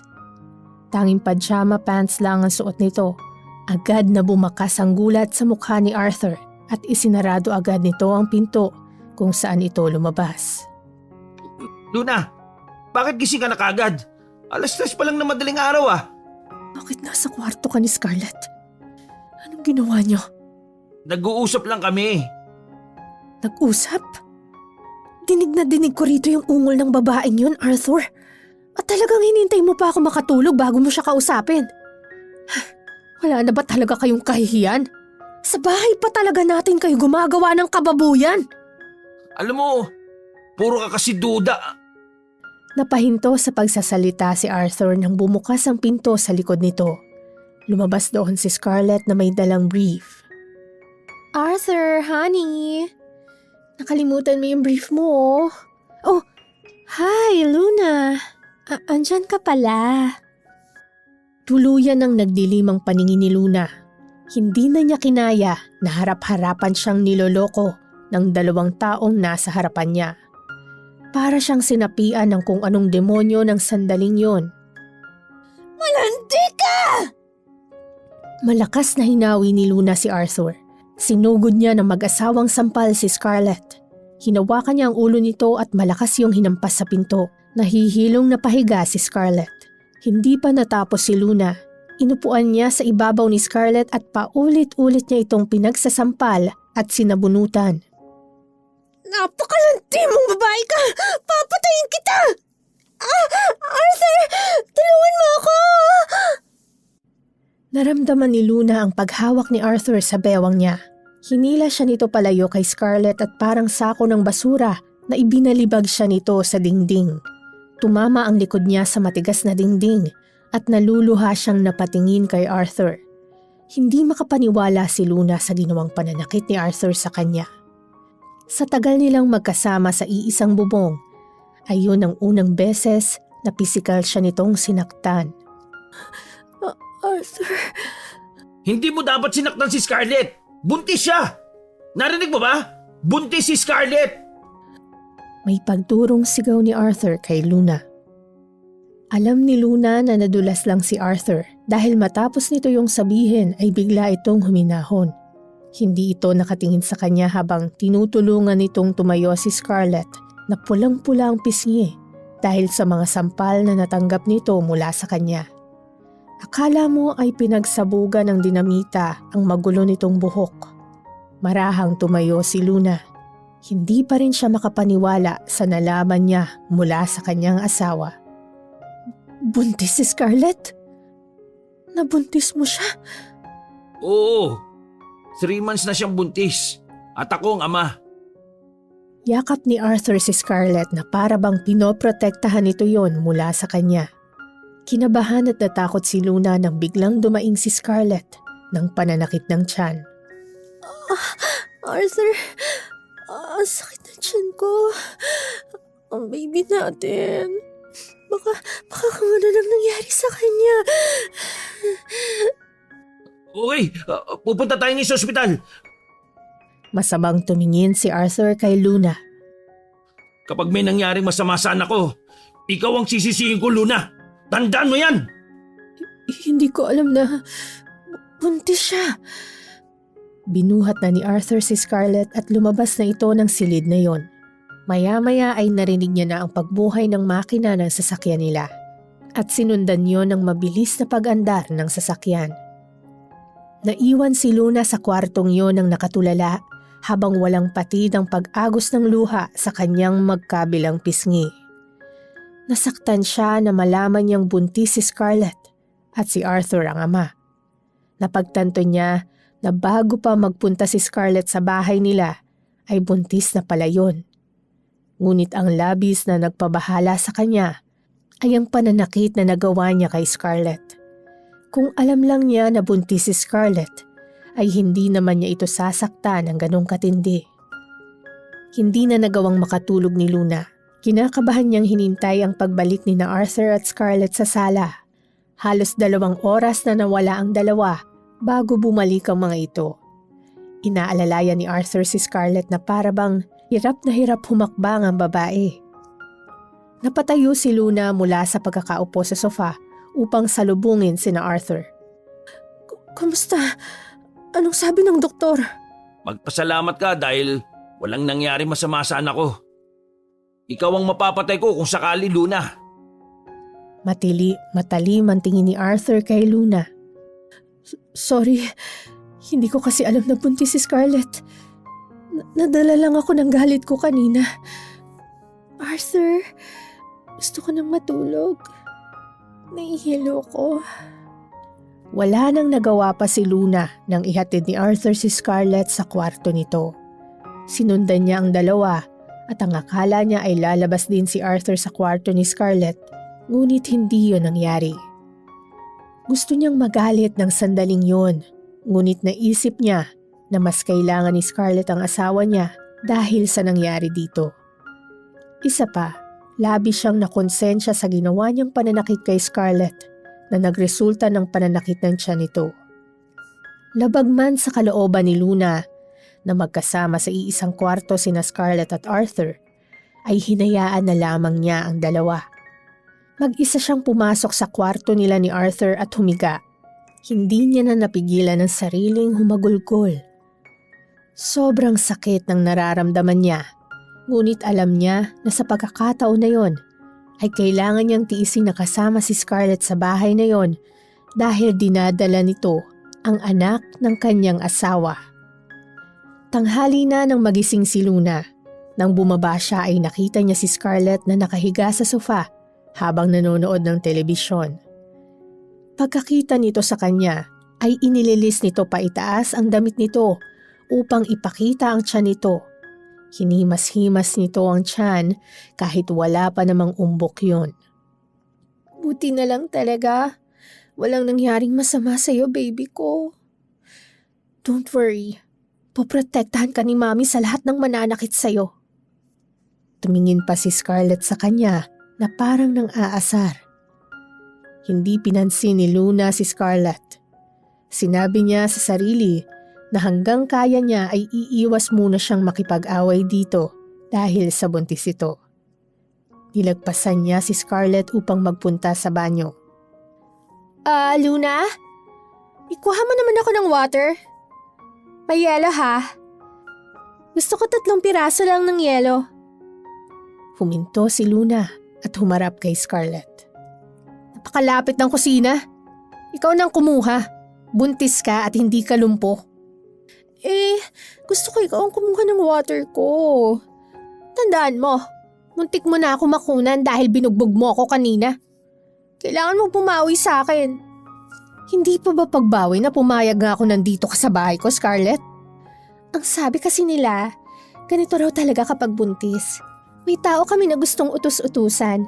Tanging pajama pants lang ang suot nito. Agad na bumakas ang gulat sa mukha ni Arthur at isinarado agad nito ang pinto kung saan ito lumabas. Luna, bakit gising ka na kagad? 3:00 pa lang na madaling araw ah. Bakit nasa kwarto ka ni Scarlett? Anong ginawa niyo? Nag-uusap lang kami. Nag-usap? Dinig na dinig ko rito yung ungol ng babaeng yun, Arthur. At talagang hinintay mo pa ako makatulog bago mo siya kausapin. Wala na ba talaga kayong kahihiyan? Sa bahay pa talaga natin kayo gumagawa ng kababuyan. Alam mo, puro ka kasi duda. Napahinto sa pagsasalita si Arthur nang bumukas ang pinto sa likod nito. Lumabas doon si Scarlett na may dalang brief. Arthur, honey. Nakalimutan mo yung brief mo. Oh, hi, Luna. Andyan ka pala. Tuluyan ang nagdilim ang paningin ni Luna. Hindi na niya kinaya na harap-harapan siyang niloloko ng 2 taong nasa harapan niya. Para siyang sinapian ng kung anong demonyo ng sandaling yon. Malandi ka! Malakas na hinawi ni Luna si Arthur. Sinugod niya ng mag-asawang sampal si Scarlett. Hinawakan niya ang ulo nito at malakas yung hinampas sa pinto. Nahihilong na pahiga si Scarlett. Hindi pa natapos si Luna. Inupuan niya sa ibabaw ni Scarlett at paulit-ulit niya itong pinagsasampal at sinabunutan. Napakalandi mong babae ka! Papatayin kita! Arthur! Tulungan mo ako! Naramdaman ni Luna ang paghawak ni Arthur sa bewang niya. Hinila siya nito palayo kay Scarlett at parang sako ng basura na ibinalibag siya nito sa dingding. Tumama ang likod niya sa matigas na dingding at naluluha siyang napatingin kay Arthur. Hindi makapaniwala si Luna sa ginawang pananakit ni Arthur sa kanya. Sa tagal nilang magkasama sa iisang bubong, ay yun ang unang beses na pisikal siya nitong sinaktan. Arthur, Hindi mo dapat sinaktan si Scarlett! Buntis siya! Narinig mo ba? Buntis si Scarlett! May pagturong sigaw ni Arthur kay Luna. Alam ni Luna na nadulas lang si Arthur dahil matapos nito yung sabihin ay bigla itong huminahon. Hindi ito nakatingin sa kanya habang tinutulungan nitong tumayo si Scarlett na pulang-pula ang pisngi dahil sa mga sampal na natanggap nito mula sa kanya. Akala mo ay pinagsabugan ng dinamita ang magulo nitong buhok. Marahang tumayo si Luna. Hindi pa rin siya makapaniwala sa nalaman niya mula sa kanyang asawa. buntis si Scarlett? Nabuntis mo siya? Oo, 3 months na siyang buntis. At ako ang ama. Yakap ni Arthur si Scarlett na para bang pinoprotektahan nito yon mula sa kanya. Kinabahan at natakot si Luna nang biglang dumaing si Scarlett ng pananakit ng tiyan. Arthur, ang sakit ng tiyan ko. Ang baby natin. Baka kung ano nang nangyari sa kanya. Okay, pupunta tayo ngayon sa ospital. Masamang tumingin si Arthur kay Luna. Kapag may nangyaring masama sa anak ko, ikaw ang sisisihin ko, Luna. Tandaan mo yan! Hindi ko alam na buntis siya. Binuhat na ni Arthur si Scarlett at lumabas na ito ng silid na yon. Maya-maya ay narinig niya na ang pagbuhay ng makina ng sasakyan nila at sinundan yon ng mabilis na pag-andar ng sasakyan. Naiwan si Luna sa kwartong yon ng nakatulala habang walang patid ang pag-agos ng luha sa kanyang magkabilang pisngi. Nasaktan siya na malaman niyang buntis si Scarlett at si Arthur ang ama. Napagtanto niya na bago pa magpunta si Scarlett sa bahay nila ay buntis na pala yun. Ngunit ang labis na nagpabahala sa kanya ay ang pananakit na nagawa niya kay Scarlett. Kung alam lang niya na buntis si Scarlett, ay hindi naman niya ito sasaktan ng ganong katindi. Hindi na nagawang makatulog ni Luna. Kinakabahan niyang hinintay ang pagbalik ni na Arthur at Scarlett sa sala. Halos 2 oras na nawala ang dalawa bago bumalik ang mga ito. Inaalalayan ni Arthur si Scarlett na parabang hirap na hirap humakbang ang babae. Napatayo si Luna mula sa pagkakaupo sa sofa upang salubungin sina Arthur. Kumusta? Anong sabi ng doktor? Magpasalamat ka dahil walang nangyari masama sa anak ko. Ikaw ang mapapatay ko kung sakali, Luna. Matalim ang tingin ni Arthur kay Luna. Sorry, hindi ko kasi alam na buntis si Scarlett. Nadala lang ako ng galit ko kanina. Arthur, gusto ko nang matulog. Nahihilo ko. Wala nang nagawa pa si Luna nang ihatid ni Arthur si Scarlett sa kwarto nito. Sinundan niya ang dalawa at ang akala niya ay lalabas din si Arthur sa kwarto ni Scarlett, ngunit hindi yun nangyari. Gusto niyang magalit ng sandaling yun, ngunit naisip niya na mas kailangan ni Scarlett ang asawa niya dahil sa nangyari dito. Isa pa, labis siyang nakonsensya sa ginawa niyang pananakit kay Scarlett na nagresulta ng pananakit ng tiyan nito. Labag man sa kalooban ni Luna na magkasama sa iisang kwarto sina Scarlett at Arthur, ay hinayaan na lamang niya ang dalawa. Mag-isa siyang pumasok sa kwarto nila ni Arthur at humiga. Hindi niya na napigilan ang sariling humagulgol. Sobrang sakit ng nararamdaman niya, ngunit alam niya na sa pagkakataon na yon ay kailangan niyang tiisin na kasama si Scarlett sa bahay na yon dahil dinadala nito ang anak ng kanyang asawa. Tanghali na nang magising si Luna. Nang bumaba siya ay nakita niya si Scarlett na nakahiga sa sofa habang nanonood ng telebisyon. Pagkakita nito sa kanya ay inililis nito pa itaas ang damit nito upang ipakita ang tiyan nito. Hinimas-himas nito ang tiyan kahit wala pa namang umbok yun. Buti na lang talaga. Walang nangyaring masama sa'yo, baby ko. Don't worry. Poprotektahan ka ni Mami sa lahat ng mananakit sa'yo. Tumingin pa si Scarlett sa kanya na parang nang aasar. Hindi pinansin ni Luna si Scarlett. Sinabi niya sa sarili na hanggang kaya niya ay iiwas muna siyang makipag-away dito dahil sa buntis ito. Nilagpasan niya si Scarlett upang magpunta sa banyo. Luna? Ikuha mo naman ako ng water. May yelo ha? Gusto ko 3 piraso lang ng yelo. Huminto si Luna at humarap kay Scarlett. Napakalapit ng kusina. Ikaw nang kumuha. Buntis ka at hindi ka lumpo. Gusto ko ikaw ang kumuha ng water ko. Tandaan mo, muntik mo na ako makunan dahil binugbog mo ako kanina. Kailangan mo pumawi sa akin. Hindi pa ba pagbawi na pumayag nga ako nandito ka sa bahay ko, Scarlett? Ang sabi kasi nila, ganito raw talaga kapag buntis. May tao kami na gustong utus-utusan.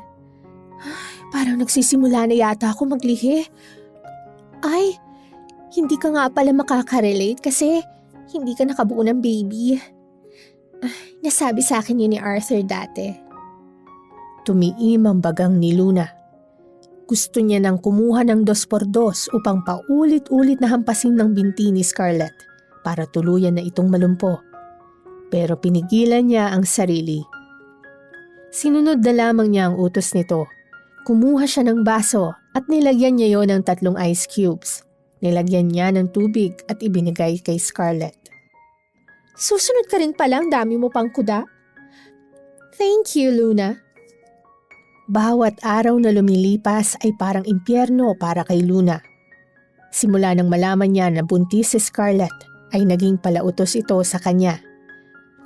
Ay, parang nagsisimula na yata ako maglihi. Ay, hindi ka nga pala makaka-relate kasi hindi ka nakabuo ng baby. Ay, nasabi sa akin yun ni Arthur dati. Tumiim ang bagang ni Luna. Gusto niya nang kumuha ng 2x2 upang paulit-ulit na hampasin ng binti ni Scarlett para tuluyan na itong malumpo. Pero pinigilan niya ang sarili. Sinunod na lamang niya ang utos nito. Kumuha siya ng baso at nilagyan niya yon ng 3 ice cubes. Nilagyan niya ng tubig at ibinigay kay Scarlett. Susunod ka rin palang, dami mo pang kuda. Thank you, Luna. Bawat araw na lumilipas ay parang impyerno para kay Luna. Simula nang malaman niya na buntis si Scarlett ay naging palautos ito sa kanya.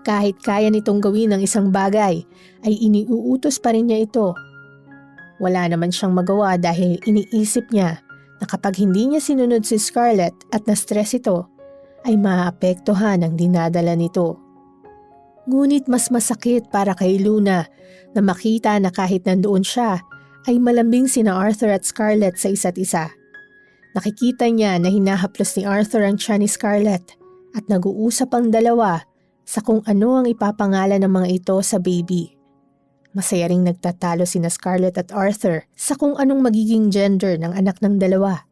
Kahit kaya nitong gawin ng isang bagay ay iniuutos pa rin niya ito. Wala naman siyang magawa dahil iniisip niya na kapag hindi niya sinunod si Scarlett at na-stress ito ay maaapektuhan ang dinadala nito. Ngunit mas masakit para kay Luna na makita na kahit nandoon siya ay malambing sina Arthur at Scarlett sa isa't isa. Nakikita niya na hinahaplos ni Arthur ang tiyan ni Scarlett at nag-uusap ang dalawa sa kung ano ang ipapangalan ng mga ito sa baby. Masaya ring nagtatalo sina Scarlett at Arthur sa kung anong magiging gender ng anak ng dalawa.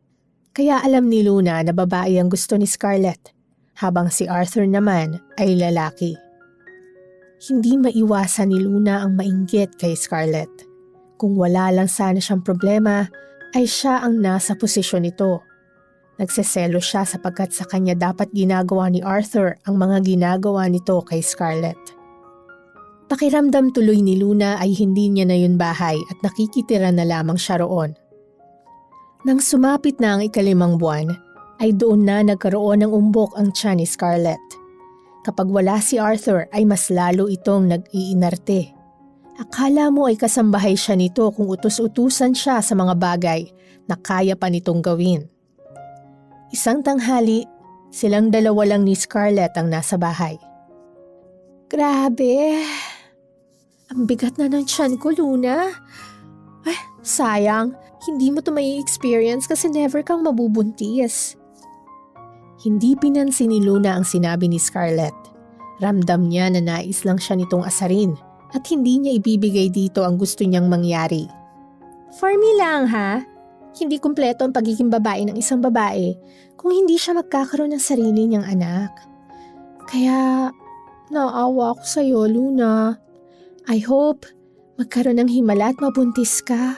Kaya alam ni Luna na babae ang gusto ni Scarlett, habang si Arthur naman ay lalaki. Hindi maiwasan ni Luna ang mainggit kay Scarlett. Kung wala lang sana siyang problema, ay siya ang nasa posisyon nito. Nagseselo siya sapagkat sa kanya dapat ginagawa ni Arthur ang mga ginagawa nito kay Scarlett. Pakiramdam tuloy ni Luna ay hindi niya na yun bahay at nakikitira na lamang siya roon. Nang sumapit na ang 5 buwan, ay doon na nagkaroon ng umbok ang tiyan ni Scarlett. Kapag wala si Arthur ay mas lalo itong nag-iinarte. Akala mo ay kasambahay siya nito kung utus-utusan siya sa mga bagay na kaya pa nitong gawin. Isang tanghali, silang dalawa lang ni Scarlett ang nasa bahay. Grabe. Ang bigat na ng tiyan ko, Luna. Ay, sayang. Hindi mo to may experience kasi never kang mabubuntis. Hindi pinansin ni Luna ang sinabi ni Scarlett. Ramdam niya na nais lang siya nitong asarin at hindi niya ibibigay dito ang gusto niyang mangyari. For me lang ha, hindi kumpleto ang pagiging babae ng isang babae kung hindi siya magkakaroon ng sarili niyang anak. Kaya naawa ako sa'yo, Luna. I hope magkaroon ng himala at mabuntis ka.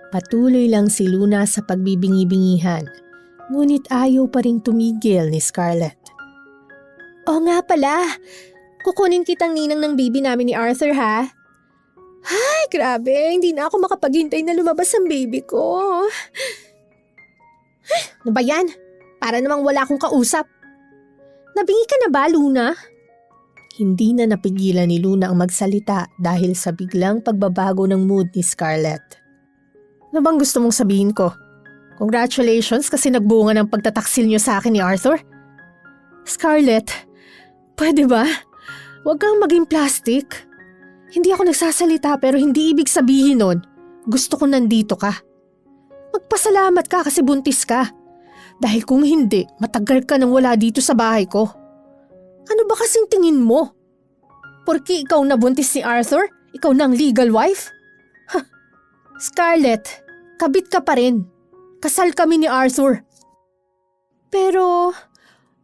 Patuloy lang si Luna sa pagbibingi-bingihan. Ngunit ayaw pa ring tumigil ni Scarlett. Oo nga pala, kukunin kitang ninang ng baby namin ni Arthur ha. Ay, grabe, hindi na ako makapaghintay na lumabas ang baby ko. Ay, ano ba yan? Para namang wala akong kausap. Nabingi ka na ba, Luna? Hindi na napigilan ni Luna ang magsalita dahil sa biglang pagbabago ng mood ni Scarlett. Ano bang gusto mong sabihin ko? Congratulations kasi nagbunga ng pagtataksil niyo sa akin ni Arthur. Scarlett, pwede ba? Huwag kang maging plastic. Hindi ako nagsasalita pero hindi ibig sabihin nun, gusto ko nandito ka. Magpasalamat ka kasi buntis ka. Dahil kung hindi, matagal ka nang wala dito sa bahay ko. Ano ba kasing tingin mo? Porke ikaw nabuntis ni Arthur, ikaw na ang legal wife? Scarlett, kabit ka pa rin. Kasal kami ni Arthur. Pero,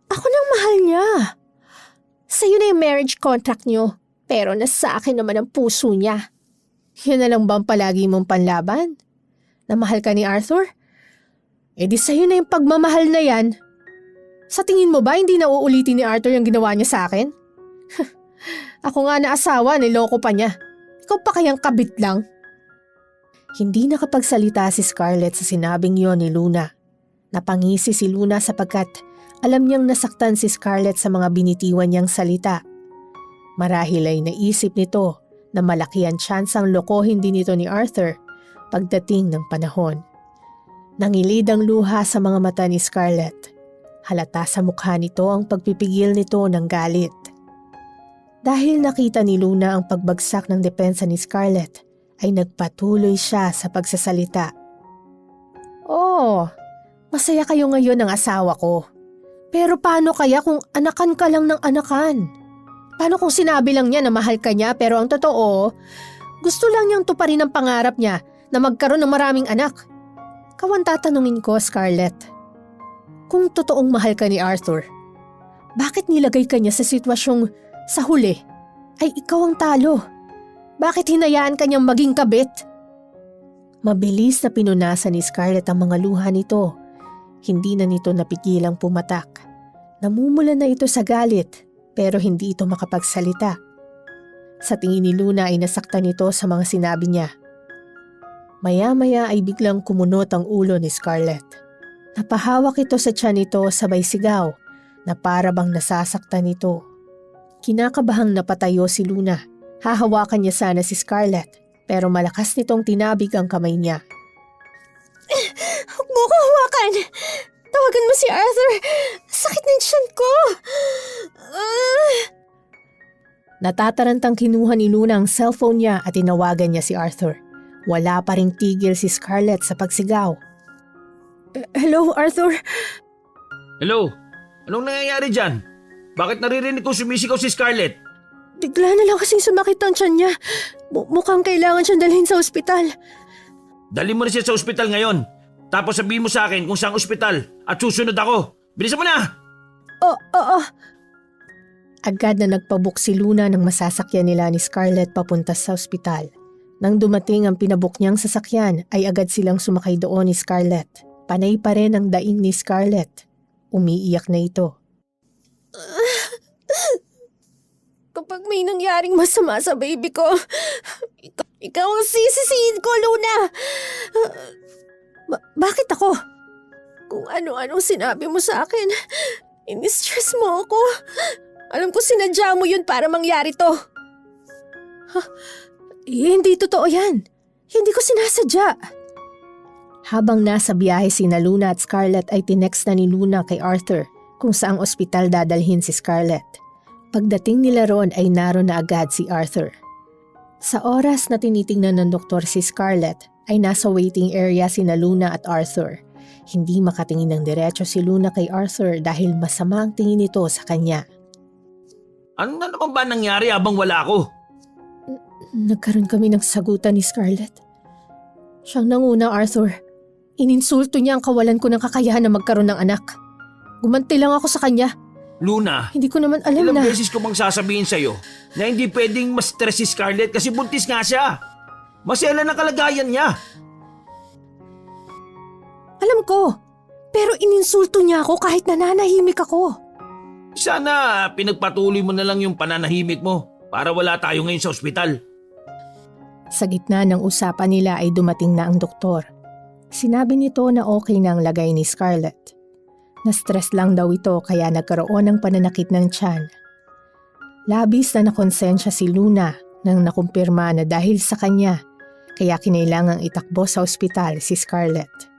ako nang mahal niya. Sa'yo na yung marriage contract niyo, pero nasa akin naman ang puso niya. Yan na lang ba ang palagi mong panlaban? Na mahal ka ni Arthur? E di sa'yo na yung pagmamahal na yan. Sa tingin mo ba hindi na uulitin ni Arthur yung ginawa niya sa akin? Ako nga na asawa, niloko pa niya. Ikaw pa kayang kabit lang? Hindi nakapagsalita si Scarlett sa sinabing yon ni Luna. Napangisi si Luna sapagkat alam niyang nasaktan si Scarlett sa mga binitiwan niyang salita. Marahil ay naisip nito na malaki ang tsansang lokohin din ito ni Arthur pagdating ng panahon. Nangilid ang luha sa mga mata ni Scarlett. Halata sa mukha nito ang pagpipigil nito ng galit. Dahil nakita ni Luna ang pagbagsak ng depensa ni Scarlett, ay nagpatuloy siya sa pagsasalita. Oh, masaya kayo ngayon ng asawa ko. Pero paano kaya kung anakan ka lang ng anakan? Paano kung sinabi lang niya na mahal ka niya pero ang totoo, gusto lang niyang tuparin ang pangarap niya na magkaroon ng maraming anak? Kawan tatanungin ko, Scarlett. Kung totoong mahal ka ni Arthur, bakit nilagay ka niya sa sitwasyong sa huli ay ikaw ang talo? Bakit hinayaan ka niyang maging kabit? Mabilis na pinunasan ni Scarlett ang mga luha nito. Hindi na nito napigilang pumatak. Namumula na ito sa galit pero hindi ito makapagsalita. Sa tingin ni Luna ay nasaktan ito sa mga sinabi niya. Maya-maya ay biglang kumunot ang ulo ni Scarlett. Napahawak ito sa tiyan nito sabay sigaw na para bang nasasaktan ito. Kinakabahang napatayo si Luna. Hahawakan niya sana si Scarlett pero malakas nitong tinabig ang kamay niya. Huwag mo ko hawakan! Tawagan mo si Arthur! Sakit ng tiyan ko! Natatarantang kinuha ni Luna ang cellphone niya at tinawagan niya si Arthur. Wala pa ring tigil si Scarlett sa pagsigaw. Hello, Arthur? Hello? Anong nangyayari dyan? Bakit naririnig kong sumisigaw si Scarlett? Bigla na lang kasing sumakit ang tiyan niya. Mukhang kailangan siyang dalhin sa ospital. Dali mo na siya sa ospital ngayon. Tapos sabihin mo sa akin kung saang ospital at susunod ako. Bilisan mo na! Oo. Agad na nagpabook si Luna ng masasakyan nila ni Scarlett papunta sa ospital. Nang dumating ang pinabook niyang sasakyan ay agad silang sumakay doon ni Scarlett. Panay pa rin ang daing ni Scarlett. Umiiyak na ito. Kapag may nangyaring masama sa baby ko, ikaw ang sisisihin ko, Luna. Bakit ako? Kung ano-anong sinabi mo sa akin, in-stress mo ako. Alam ko sinadya mo yun para mangyari to. Hindi totoo yan. Hindi ko sinasadya. Habang nasa biyahe sina Luna at Scarlett ay tinext na ni Luna kay Arthur kung saang ospital dadalhin si Scarlett. Pagdating nila roon ay naroon na agad si Arthur. Sa oras na tinitingnan ng doktor si Scarlett ay nasa waiting area sina Luna at Arthur. Hindi makatingin ng diretso si Luna kay Arthur dahil masama ang tingin nito sa kanya. Ano na naman ba nangyari habang wala ako? Nagkaroon kami ng sagutan ni Scarlett. Siyang nanguna, Arthur. Ininsulto niya ang kawalan ko ng kakayahan na magkaroon ng anak. Gumanti lang ako sa kanya. Luna, Hindi ko naman alam ilang na... beses ko bang sasabihin sa'yo na hindi pwedeng ma-stress si Scarlett kasi buntis nga siya. Masela na kalagayan niya. Alam ko, pero ininsulto niya ako kahit nananahimik ako. Sana pinagpatuloy mo na lang yung pananahimik mo para wala tayo ngayon sa ospital. Sa gitna ng usapan nila ay dumating na ang doktor. Sinabi nito na okay na ang lagay ni Scarlett. Na-stress lang daw ito kaya nagkaroon ng pananakit ng tiyan. Labis na nakonsensya si Luna nang nakumpirma na dahil sa kanya kaya kinailangang itakbo sa ospital si Scarlett.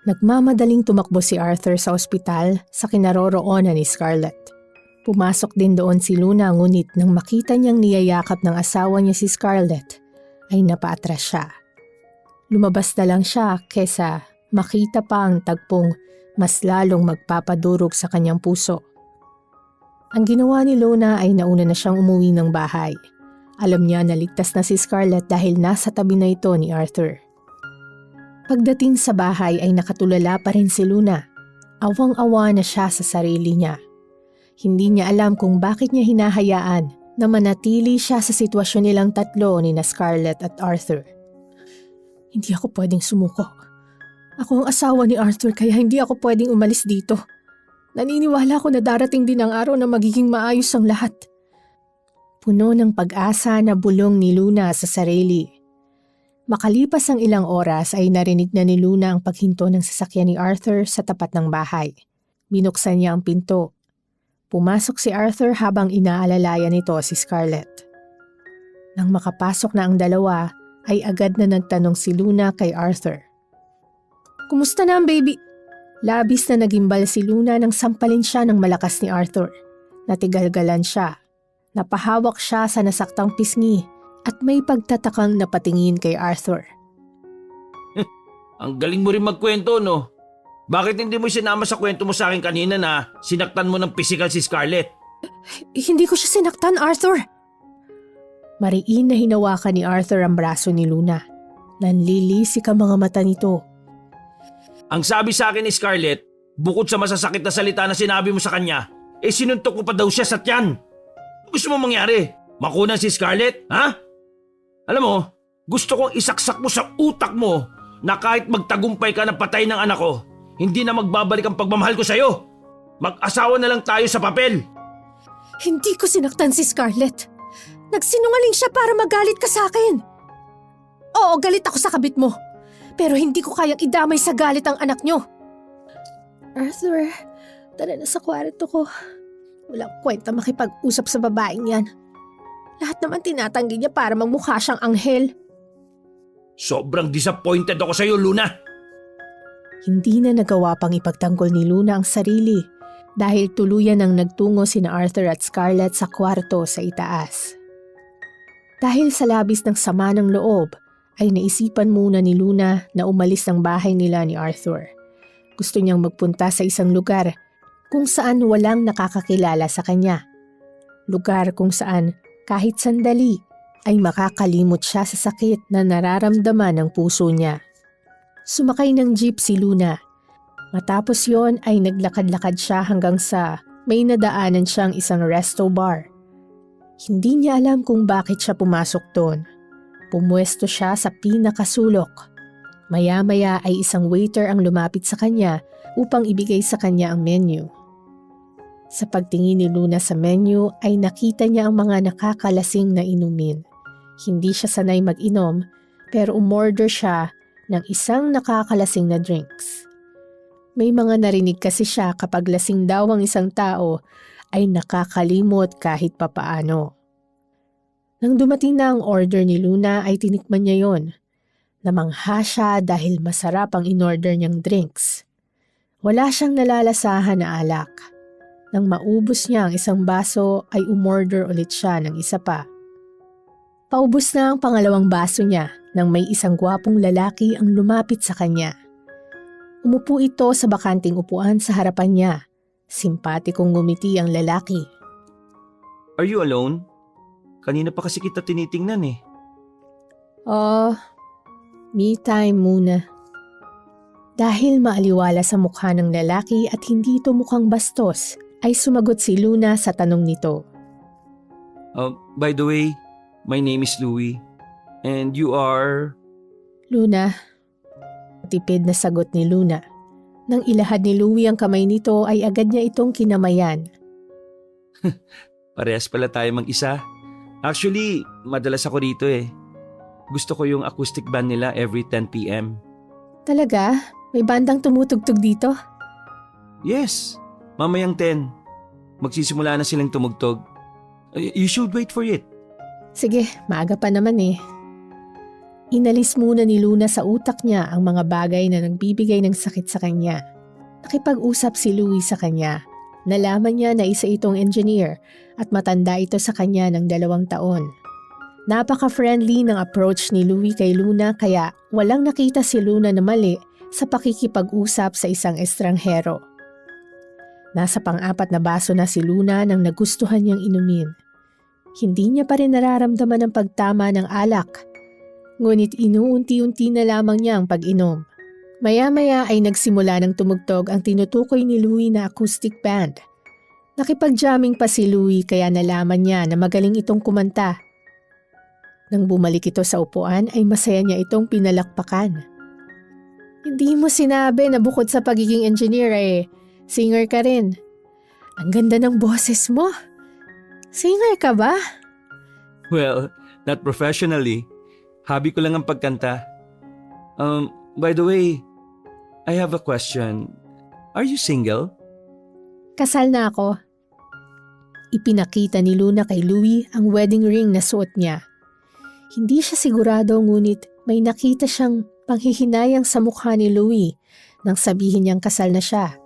Nagmamadaling tumakbo si Arthur sa ospital sa kinaroroonan ni Scarlett. Pumasok din doon si Luna ngunit nang makita niyang niyayakap ng asawa niya si Scarlett ay napaatras siya. Lumabas na lang siya kesa makita pa ang tagpong mas lalong magpapadurog sa kanyang puso. Ang ginawa ni Luna ay nauna na siyang umuwi ng bahay. Alam niya na ligtas na si Scarlett dahil nasa tabi na ito ni Arthur. Pagdating sa bahay ay nakatulala pa rin si Luna. Awang-awa na siya sa sarili niya. Hindi niya alam kung bakit niya hinahayaan na manatili siya sa sitwasyon nilang tatlo ni na Scarlett at Arthur. Hindi ako pwedeng sumuko. Ako ang asawa ni Arthur kaya hindi ako pwedeng umalis dito. Naniniwala ko na darating din ang araw na magiging maayos ang lahat. Puno ng pag-asa na bulong ni Luna sa sarili. Makalipas ang ilang oras ay narinig na ni Luna ang paghinto ng sasakyan ni Arthur sa tapat ng bahay. Binuksan niya ang pinto. Pumasok si Arthur habang inaalalayan nito si Scarlett. Nang makapasok na ang dalawa, ay agad na nagtanong si Luna kay Arthur. Kumusta na ang baby? Labis na nagimbal si Luna nang sampalin siya ng malakas ni Arthur. Natigalgalan siya. Napahawak siya sa nasaktang pisngi at may pagtatakang napatingin kay Arthur. Ang galing mo rin magkwento, no? Bakit hindi mo sinama sa kwento mo sa akin kanina na sinaktan mo ng physical si Scarlett? Hindi ko siya sinaktan, Arthur. Mariin na hinawakan ni Arthur ang braso ni Luna. Nanlilisik ang mga mata nito. Ang sabi sa akin ni Scarlett, bukod sa masasakit na salita na sinabi mo sa kanya, sinuntok ko pa daw siya sa tiyan. Ano gusto mo mangyari? Makunan si Scarlett, ha? Alam mo, gusto kong isaksak mo sa utak mo na kahit magtagumpay ka na patay ng anak ko, hindi na magbabalik ang pagmamahal ko sa'yo. Mag-asawa na lang tayo sa papel. Hindi ko sinaktan si Scarlett. Nagsinungaling siya para magalit ka sa akin. Oo, galit ako sa kabit mo. Pero hindi ko kayang idamay sa galit ang anak niyo. Arthur, tara na sa kwarto ko. Walang kwenta makipag-usap sa babaeng yan. Lahat naman tinatanggi niya para magmukha siyang anghel. Sobrang disappointed ako sa'yo, Luna. Hindi na nagawa pang ipagtanggol ni Luna ang sarili dahil tuluyan ang nagtungo sina Arthur at Scarlett sa kwarto sa itaas. Dahil sa labis ng sama ng loob, ay naisipan muna ni Luna na umalis ng bahay nila ni Arthur. Gusto niyang magpunta sa isang lugar kung saan walang nakakakilala sa kanya. Lugar kung saan kahit sandali ay makakalimot siya sa sakit na nararamdaman ng puso niya. Sumakay ng jeep si Luna. Matapos yon ay naglakad-lakad siya hanggang sa may nadaanan siyang isang resto bar. Hindi niya alam kung bakit siya pumasok doon. Pumuesto siya sa pinakasulok. Maya-maya ay isang waiter ang lumapit sa kanya upang ibigay sa kanya ang menu. Sa pagtingin ni Luna sa menu ay nakita niya ang mga nakakalasing na inumin. Hindi siya sanay mag-inom pero umorder siya ng isang nakakalasing na drinks. May mga narinig kasi siya kapag lasing daw ang isang tao ay nakakalimot kahit papaano. Nang dumating na ang order ni Luna ay tinikman niya yon. Namangha siya dahil masarap ang in-order niyang drinks. Wala siyang nalalasahan na alak. Nang maubos niya ang isang baso ay umorder ulit siya ng isa pa. Paubos na ang pangalawang baso niya nang may isang gwapong lalaki ang lumapit sa kanya. Umupo ito sa bakanting upuan sa harapan niya. Simpatikong ngumiti ang lalaki. Are you alone? Kanina pa kasi kita tinitingnan eh. Oh, me time muna. Dahil maaliwala sa mukha ng lalaki at hindi ito mukhang bastos, ay sumagot si Luna sa tanong nito. By the way, my name is Louie. And you are… Luna. Tipid na sagot ni Luna. Nang ilahad ni Louie ang kamay nito ay agad niya itong kinamayan. Parehas pala tayo mag-isa. Actually, madalas ako rito eh. Gusto ko yung acoustic band nila every 10 p.m. Talaga? May bandang tumutugtog dito? Yes, mamayang 10. Magsisimula na silang tumugtog. You should wait for it. Sige, maaga pa naman eh. Inalis muna ni Luna sa utak niya ang mga bagay na nagbibigay ng sakit sa kanya. Nakipag-usap si Louie sa kanya. Nalaman niya na isa itong engineer at matanda ito sa kanya ng 2 taon. Napaka-friendly ng approach ni Louie kay Luna kaya walang nakita si Luna na mali sa pakikipag-usap sa isang estranghero. Nasa pang-4 na baso na si Luna nang nagustuhan niyang inumin. Hindi niya pa rin nararamdaman ang pagtama ng alak. Ngunit inuunti-unti na lamang niya ang pag-inom. Maya-maya ay nagsimula ng tumugtog ang tinutukoy ni Louie na acoustic band. Nakipag-jamming pa si Louie kaya nalaman niya na magaling itong kumanta. Nang bumalik ito sa upuan ay masaya niya itong pinalakpakan. Hindi mo sinabi na bukod sa pagiging engineer ay singer ka rin. Ang ganda ng boses mo. Singer ka ba? Well, not professionally. Hobby ko lang ang pagkanta. By the way, I have a question. Are you single? Kasal na ako. Ipinakita ni Luna kay Louie ang wedding ring na suot niya. Hindi siya sigurado ngunit may nakita siyang panghihinayang sa mukha ni Louie nang sabihin niyang kasal na siya.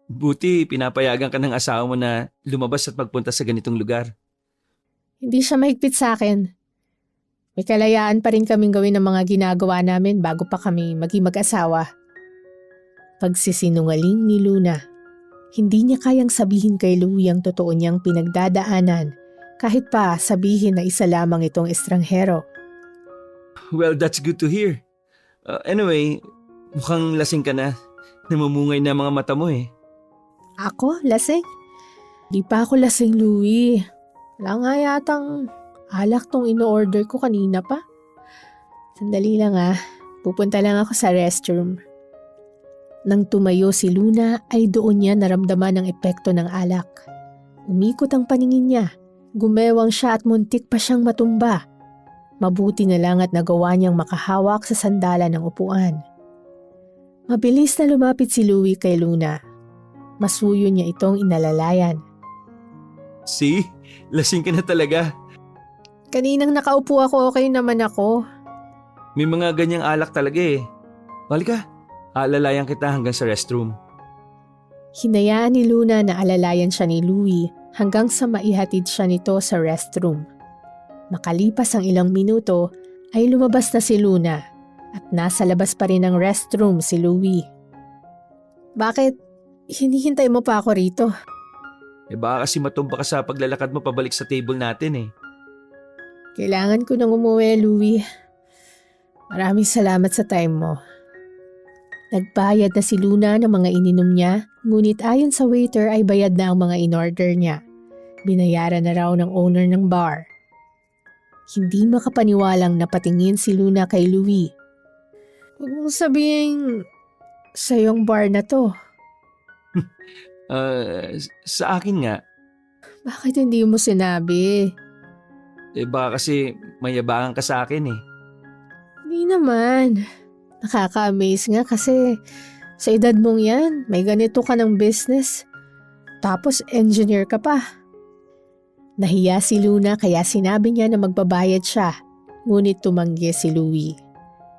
Buti pinapayagan ka ng asawa mo na lumabas at magpunta sa ganitong lugar. Hindi siya mahigpit sa akin. May kalayaan pa rin kaming gawin ang mga ginagawa namin bago pa kami maging mag-asawa. Pagsisinungaling ni Luna. Hindi niya kayang sabihin kay Louie ang totoo niyang pinagdadaanan kahit pa sabihin na isa lamang itong estranghero. Well, that's good to hear. Anyway, mukhang lasing ka na. Namumungay na mga mata mo eh. Ako? Lasing? Di pa ako lasing, Louie. Wala nga yatang alak tong ino-order ko kanina pa. Sandali lang pupunta lang ako sa restroom. Nang tumayo si Luna ay doon niya naramdaman ang epekto ng alak. Umikot ang paningin niya. Gumewang siya at muntik pa siyang matumba. Mabuti na lang at nagawa niyang makahawak sa sandalan ng upuan. Mabilis na lumapit si Louie kay Luna. Masuyo niya itong inalalayan. See? Lasing ka na talaga. Kaninang nakaupo ako, okay naman ako. May mga ganyang alak talaga eh. Halika, aalalayan kita hanggang sa restroom. Hinayaan ni Luna na alalayan siya ni Louie hanggang sa maihatid siya nito sa restroom. Makalipas ang ilang minuto ay lumabas na si Luna at nasa labas pa rin ng restroom si Louie. Bakit? Hinihintay mo pa ako rito? Baka kasi matumba ka sa paglalakad mo pabalik sa table natin eh. Kailangan ko nang umuwi, Louie. Maraming salamat sa time mo. Nagbayad na si Luna ng mga ininom niya, ngunit ayon sa waiter ay bayad na ang mga in-order niya. Binayaran na raw ng owner ng bar. Hindi makapaniwalang napatingin si Luna kay Louie. Huwag mong sabihin sa'yong bar na to. Sa akin nga. Bakit hindi mo sinabi? Baka kasi mayabangan ka sa akin eh. Hindi naman. Nakaka-amaze nga kasi sa edad mong yan, may ganito ka ng business. Tapos engineer ka pa. Nahiya si Luna kaya sinabi niya na magbabayad siya. Ngunit tumanggi si Louie.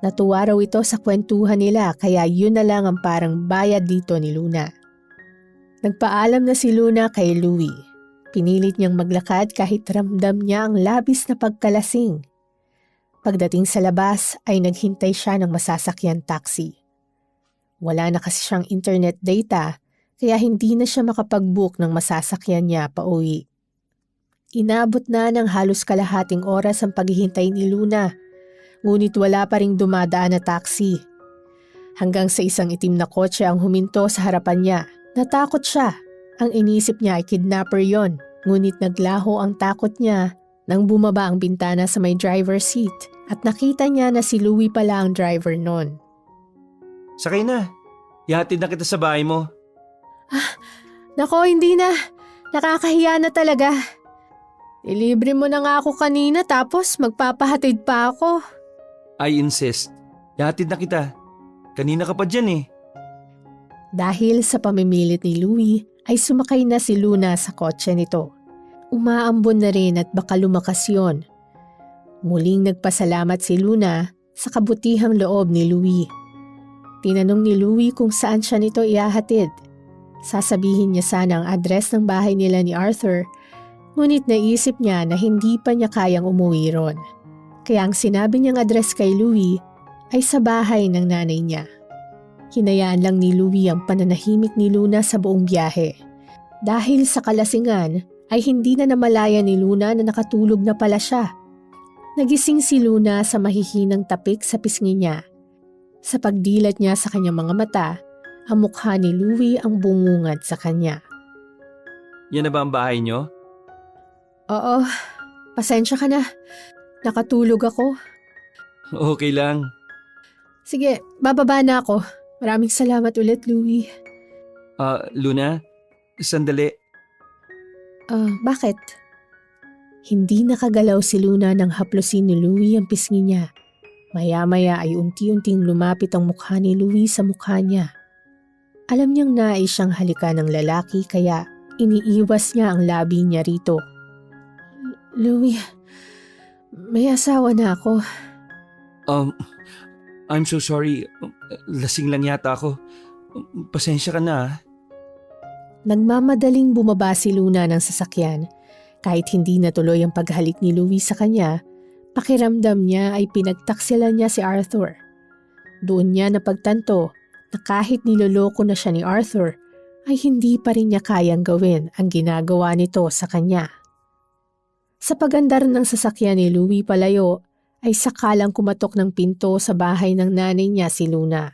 Natuwa raw ito sa kwentuhan nila kaya yun na lang ang parang bayad dito ni Luna. Nagpaalam na si Luna kay Louie. Pinilit niyang maglakad kahit ramdam niya ang labis na pagkalasing. Pagdating sa labas ay naghintay siya ng masasakyan taxi. Wala na kasi siyang internet data kaya hindi na siya makapag-book ng masasakyan niya pauwi. Inabot na ng halos kalahating oras ang paghihintay ni Luna, ngunit wala pa ring dumadaan na taxi. Hanggang sa isang itim na kotse ang huminto sa harapan niya. Natakot siya. Ang inisip niya ay kidnapper yon, ngunit naglaho ang takot niya nang bumaba ang bintana sa may driver seat at nakita niya na si Louie pala ang driver nun. Sakay na. Ihatid na kita sa bahay mo. Nako, hindi na. Nakakahiya na talaga. Ilibre mo na nga ako kanina tapos magpapahatid pa ako. I insist. Ihatid na kita. Kanina ka pa dyan eh. Dahil sa pamimilit ni Louie ay sumakay na si Luna sa kotse nito. Umaambon na rin at baka lumakas yun. Muling nagpasalamat si Luna sa kabutihang loob ni Louie. Tinanong ni Louie kung saan siya nito ihahatid. Sasabihin niya sana ang address ng bahay nila ni Arthur, ngunit naisip niya na hindi pa niya kayang umuwi ron. Kaya ang sinabi niyang address kay Louie ay sa bahay ng nanay niya. Hinayaan lang ni Louie ang pananahimik ni Luna sa buong biyahe. Dahil sa kalasingan ay hindi na namalaya ni Luna na nakatulog na pala siya. Nagising si Luna sa mahihinang tapik sa pisngi niya. Sa pagdilat niya sa kanyang mga mata, ang mukha ni Louie ang bumungad sa kanya. Yan na ba ang bahay niyo? Oo, pasensya ka na. Nakatulog ako. Okay lang. Sige, bababa na ako. Maraming salamat ulit, Louie. Luna, sandali. Bakit? Hindi nakagalaw si Luna nang haplusin ni Louie ang pisngi niya. Maya-maya ay unti-unting lumapit ang mukha ni Louie sa mukha niya. Alam niyang nais siyang halikan ng lalaki kaya iniiwas niya ang labi niya rito. Louie, may asawa na ako. I'm so sorry. Lasing lang yata ako. Pasensya ka na. Nagmamadaling bumaba si Luna ng sasakyan. Kahit hindi natuloy ang paghalik ni Louie sa kanya, pakiramdam niya ay pinagtaksilan niya si Arthur. Doon niya napagtanto na kahit niloloko na siya ni Arthur, ay hindi pa rin niya kayang gawin ang ginagawa nito sa kanya. Sa pagandar ng sasakyan ni Louie palayo, ay sakalang kumatok ng pinto sa bahay ng nanay niya si Luna.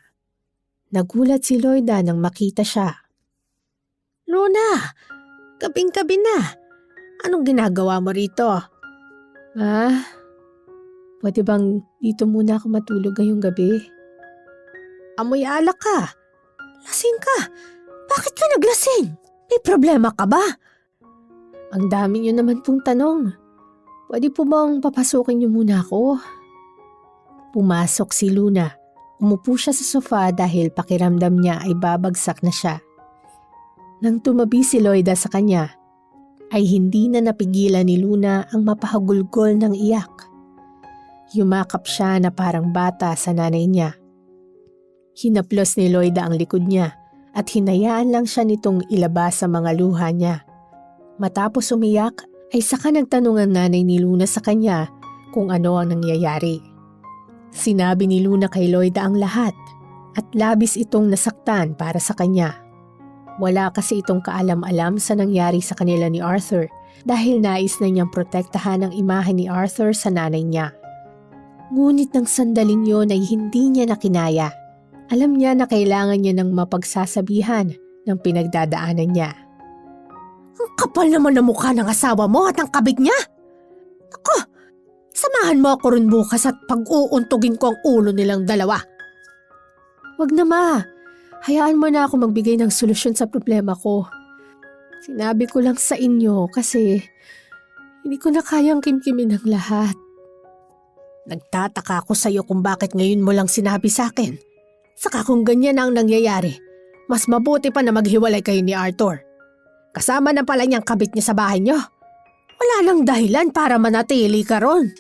Nagulat si Lloyda nang makita siya. Luna, gabing-gabi na. Anong ginagawa mo rito? Pwede bang dito muna ako matulog ngayong gabi? Amoy alak ka. Lasing ka. Bakit ka naglasing? May problema ka ba? Ang dami niyo naman pong tanong. Pwede po bang papasukin niyo muna ako? Pumasok si Luna. Umupo siya sa sofa dahil pakiramdam niya ay babagsak na siya. Nang tumabi si Lloyda sa kanya, ay hindi na napigilan ni Luna ang mapahagulgol ng iyak. Yumakap siya na parang bata sa nanay niya. Hinaplos ni Lloyda ang likod niya at hinayaan lang siya nitong ilabas sa mga luha niya. Matapos umiyak ay saka nagtanong ang nanay ni Luna sa kanya kung ano ang nangyayari. Sinabi ni Luna kay Lloyda ang lahat at labis itong nasaktan para sa kanya. Wala kasi itong kaalam-alam sa nangyari sa kanila ni Arthur dahil nais na niyang protektahan ang imahe ni Arthur sa nanay niya. Ngunit ng sandaling yon ay hindi niya nakinaya. Alam niya na kailangan niya ng mapagsasabihan ng pinagdadaanan niya. Ang kapal naman ng mukha ng asawa mo at ang kabig niya. Ako, samahan mo ako rin bukas at pag-uuntugin ko ang ulo nilang dalawa. Wag na ma, hayaan mo na ako magbigay ng solusyon sa problema ko. Sinabi ko lang sa inyo kasi hindi ko na kayang kimkimin ang lahat. Nagtataka ako sa iyo kung bakit ngayon mo lang sinabi sa akin. Saka kung ganyan ang nangyayari, mas mabuti pa na maghiwalay kayo ni Arthur. Kasama na pala niyang kabit niya sa bahay niyo. Wala nang dahilan para manatili ka ron.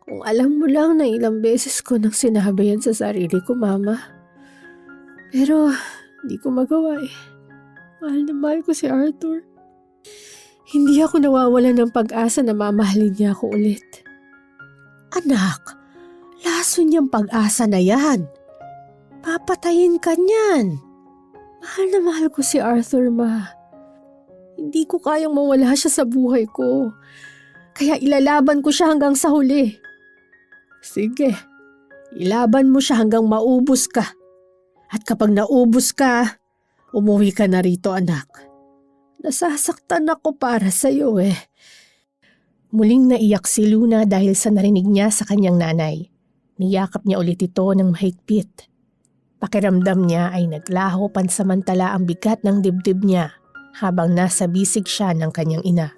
Kung alam mo lang na ilang beses ko nang sinabi yan sa sarili ko, Mama. Pero hindi ko magawa eh. Mahal na mahal ko si Arthur. Hindi ako nawawalan ng pag-asa na mamahalin niya ako ulit. Anak, laso niyang pag-asa na yan. Papatayin ka niyan. Mahal na mahal ko si Arthur, Ma. Hindi ko kayang mawala siya sa buhay ko. Kaya ilalaban ko siya hanggang sa huli. Sige, ilaban mo siya hanggang maubos ka. At kapag naubos ka, umuwi ka na rito, anak. Nasasaktan ako para sa iyo eh. Muling naiyak si Luna dahil sa narinig niya sa kanyang nanay. Niyakap niya ulit ito ng mahigpit. Pakiramdam niya ay naglaho pansamantala ang bigat ng dibdib niya habang nasa bisig siya ng kanyang ina.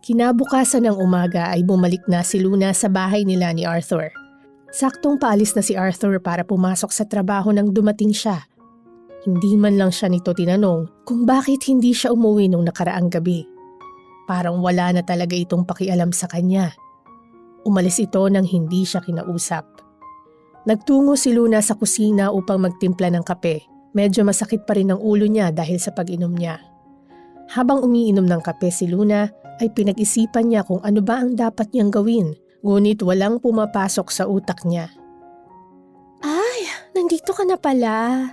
Kinabukasan ng umaga ay bumalik na si Luna sa bahay nila ni Arthur. Saktong paalis na si Arthur para pumasok sa trabaho nang dumating siya. Hindi man lang siya nito tinanong kung bakit hindi siya umuwi nung nakaraang gabi. Parang wala na talaga itong pakialam sa kanya. Umalis ito nang hindi siya kinausap. Nagtungo si Luna sa kusina upang magtimpla ng kape Medyo masakit pa rin ang ulo niya dahil sa pag-inom niya. Habang umiinom ng kape si Luna ay pinag-isipan niya kung ano ba ang dapat niyang gawin, ngunit walang pumapasok sa utak niya. Ay, nandito ka na pala.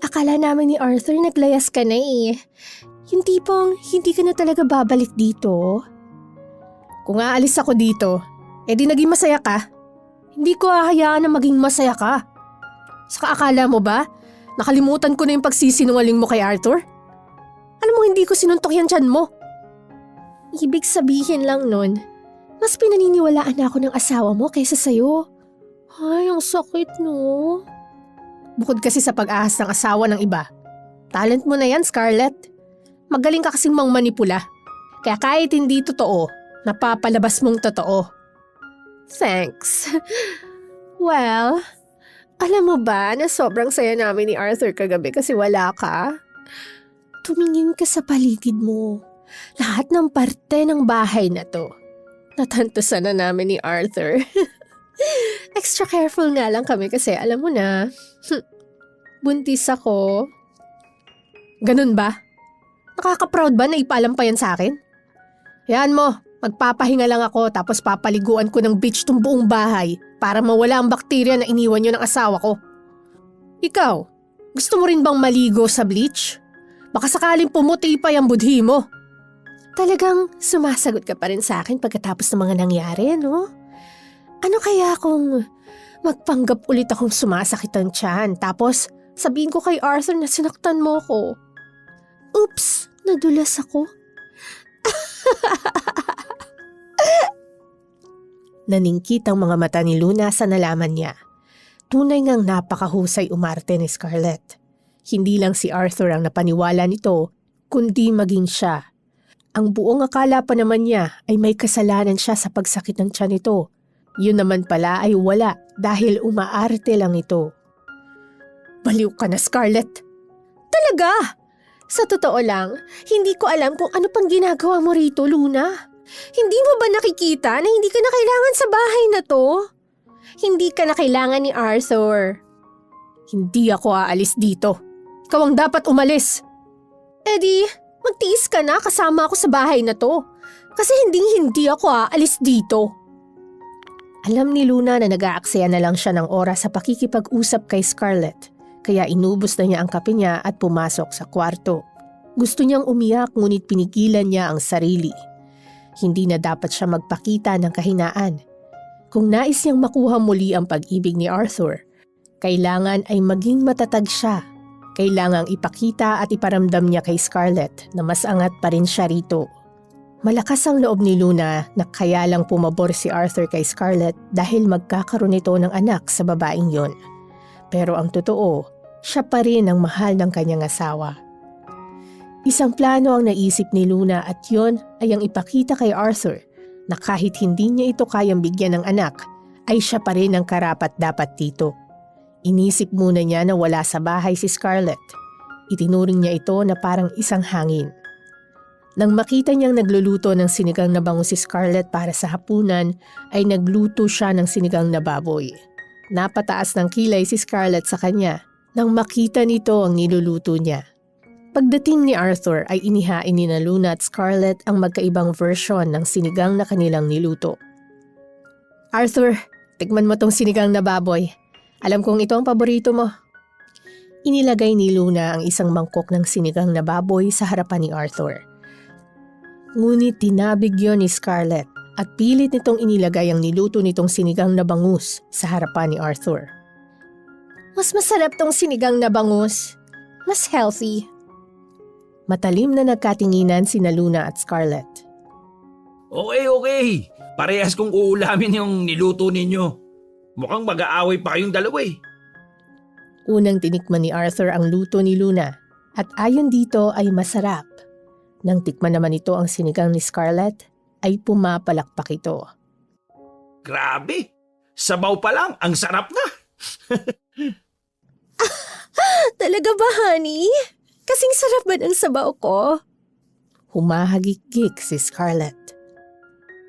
Akala namin ni Arthur naglayas ka na eh. Yung tipong hindi ka na talaga babalik dito. Kung aalis ako dito, edi naging masaya ka. Hindi ko hahayaan na maging masaya ka. Saka akala mo ba, nakalimutan ko na yung pagsisinungaling mo kay Arthur? Alam mo hindi ko sinuntok yan tiyan mo. Ibig sabihin lang nun, mas pinaniniwalaan na ako ng asawa mo kaysa sa'yo. Ay, ang sakit no. Bukod kasi sa pag-ahas ng asawa ng iba, talent mo na yan, Scarlett. Magaling ka kasing mangmanipula. Kaya kahit hindi totoo, napapalabas mong totoo. Thanks. Well, alam mo ba na sobrang saya namin ni Arthur kagabi kasi wala ka? Tumingin ka sa paligid mo. Lahat ng parte ng bahay na to. Natantusan na namin ni Arthur. Extra careful nga lang kami kasi alam mo na, buntis ako. Ganun ba? Nakaka-proud ba na ipaalam pa yan sa akin? Yan mo, magpapahinga lang ako tapos papaliguan ko ng bleach tong buong bahay para mawala ang bakterya na iniwan nyo ng asawa ko. Ikaw, gusto mo rin bang maligo sa bleach? Baka sakaling pumuti pa yung budhi mo. Talagang sumasagot ka pa rin sa akin pagkatapos ng mga nangyari, no? Ano kaya kung magpanggap ulit akong sumasakit ang tiyan tapos sabihin ko kay Arthur na sinaktan mo ko? Oops, nadulas ako. Naningkit ang mga mata ni Luna sa nalaman niya. Tunay ngang napakahusay umarte ni Scarlett. Hindi lang si Arthur ang napaniwala nito, kundi maging siya. Ang buong akala pa naman niya ay may kasalanan siya sa pagsakit ng tiyan nito. Yun naman pala ay wala dahil umaarte lang ito. Baliw ka na, Scarlett. Talaga? Sa totoo lang, hindi ko alam kung ano pang ginagawa mo rito, Luna. Hindi mo ba nakikita na hindi ka na kailangan sa bahay na to? Hindi ka na kailangan ni Arthur. Hindi ako aalis dito. Ikaw ang dapat umalis. Eddie, magtiis ka na kasama ako sa bahay na to. Kasi hindi ako aalis dito. Alam ni Luna na nag-aaksaya na lang siya ng oras sa pakikipag-usap kay Scarlett, kaya inubos na niya ang kape niya at pumasok sa kwarto. Gusto niyang umiyak ngunit pinigilan niya ang sarili. Hindi na dapat siya magpakita ng kahinaan. Kung nais niyang makuha muli ang pag-ibig ni Arthur, kailangan ay maging matatag siya. Kailangang ipakita at iparamdam niya kay Scarlett na mas angat pa rin siya rito. Malakas ang loob ni Luna na kaya lang pumabor si Arthur kay Scarlett dahil magkakaroon ito ng anak sa babaeng yon. Pero ang totoo, siya pa rin ang mahal ng kanyang asawa. Isang plano ang naisip ni Luna at yon ay ang ipakita kay Arthur na kahit hindi niya ito kayang bigyan ng anak, ay siya pa rin ang karapat-dapat dito. Inisip muna niya na wala sa bahay si Scarlett. Itinuring niya ito na parang isang hangin. Nang makita niyang nagluluto ng sinigang na bangus si Scarlett para sa hapunan, ay nagluto siya ng sinigang na baboy. Napataas ng kilay si Scarlett sa kanya nang makita nito ang niluluto niya. Pagdating ni Arthur ay inihain ni Luna at Scarlett ang magkaibang version ng sinigang na kanilang niluto. Arthur, tikman mo tong sinigang na baboy. Alam kong ito ang paborito mo. Inilagay ni Luna ang isang mangkok ng sinigang na baboy sa harapan ni Arthur. Ngunit tinabig yon ni Scarlett at pilit nitong inilagay ang niluto nitong sinigang na bangus sa harapan ni Arthur. Mas masarap tong sinigang na bangus. Mas healthy. Matalim na nagkatinginan sina Luna at Scarlett. Okay. Parehas kong uulamin yung niluto ninyo. Mukhang mag-aaway pa kayong dalawa eh. Unang tinikman ni Arthur ang luto ni Luna at ayon dito ay masarap. Nang tikman naman ito ang sinigang ni Scarlett, ay pumapalakpak ito. Grabe! Sabaw pa lang, ang sarap na! Talaga ba, honey? Kasing sarap ba ng sabaw ko? Humahagik-gik si Scarlett.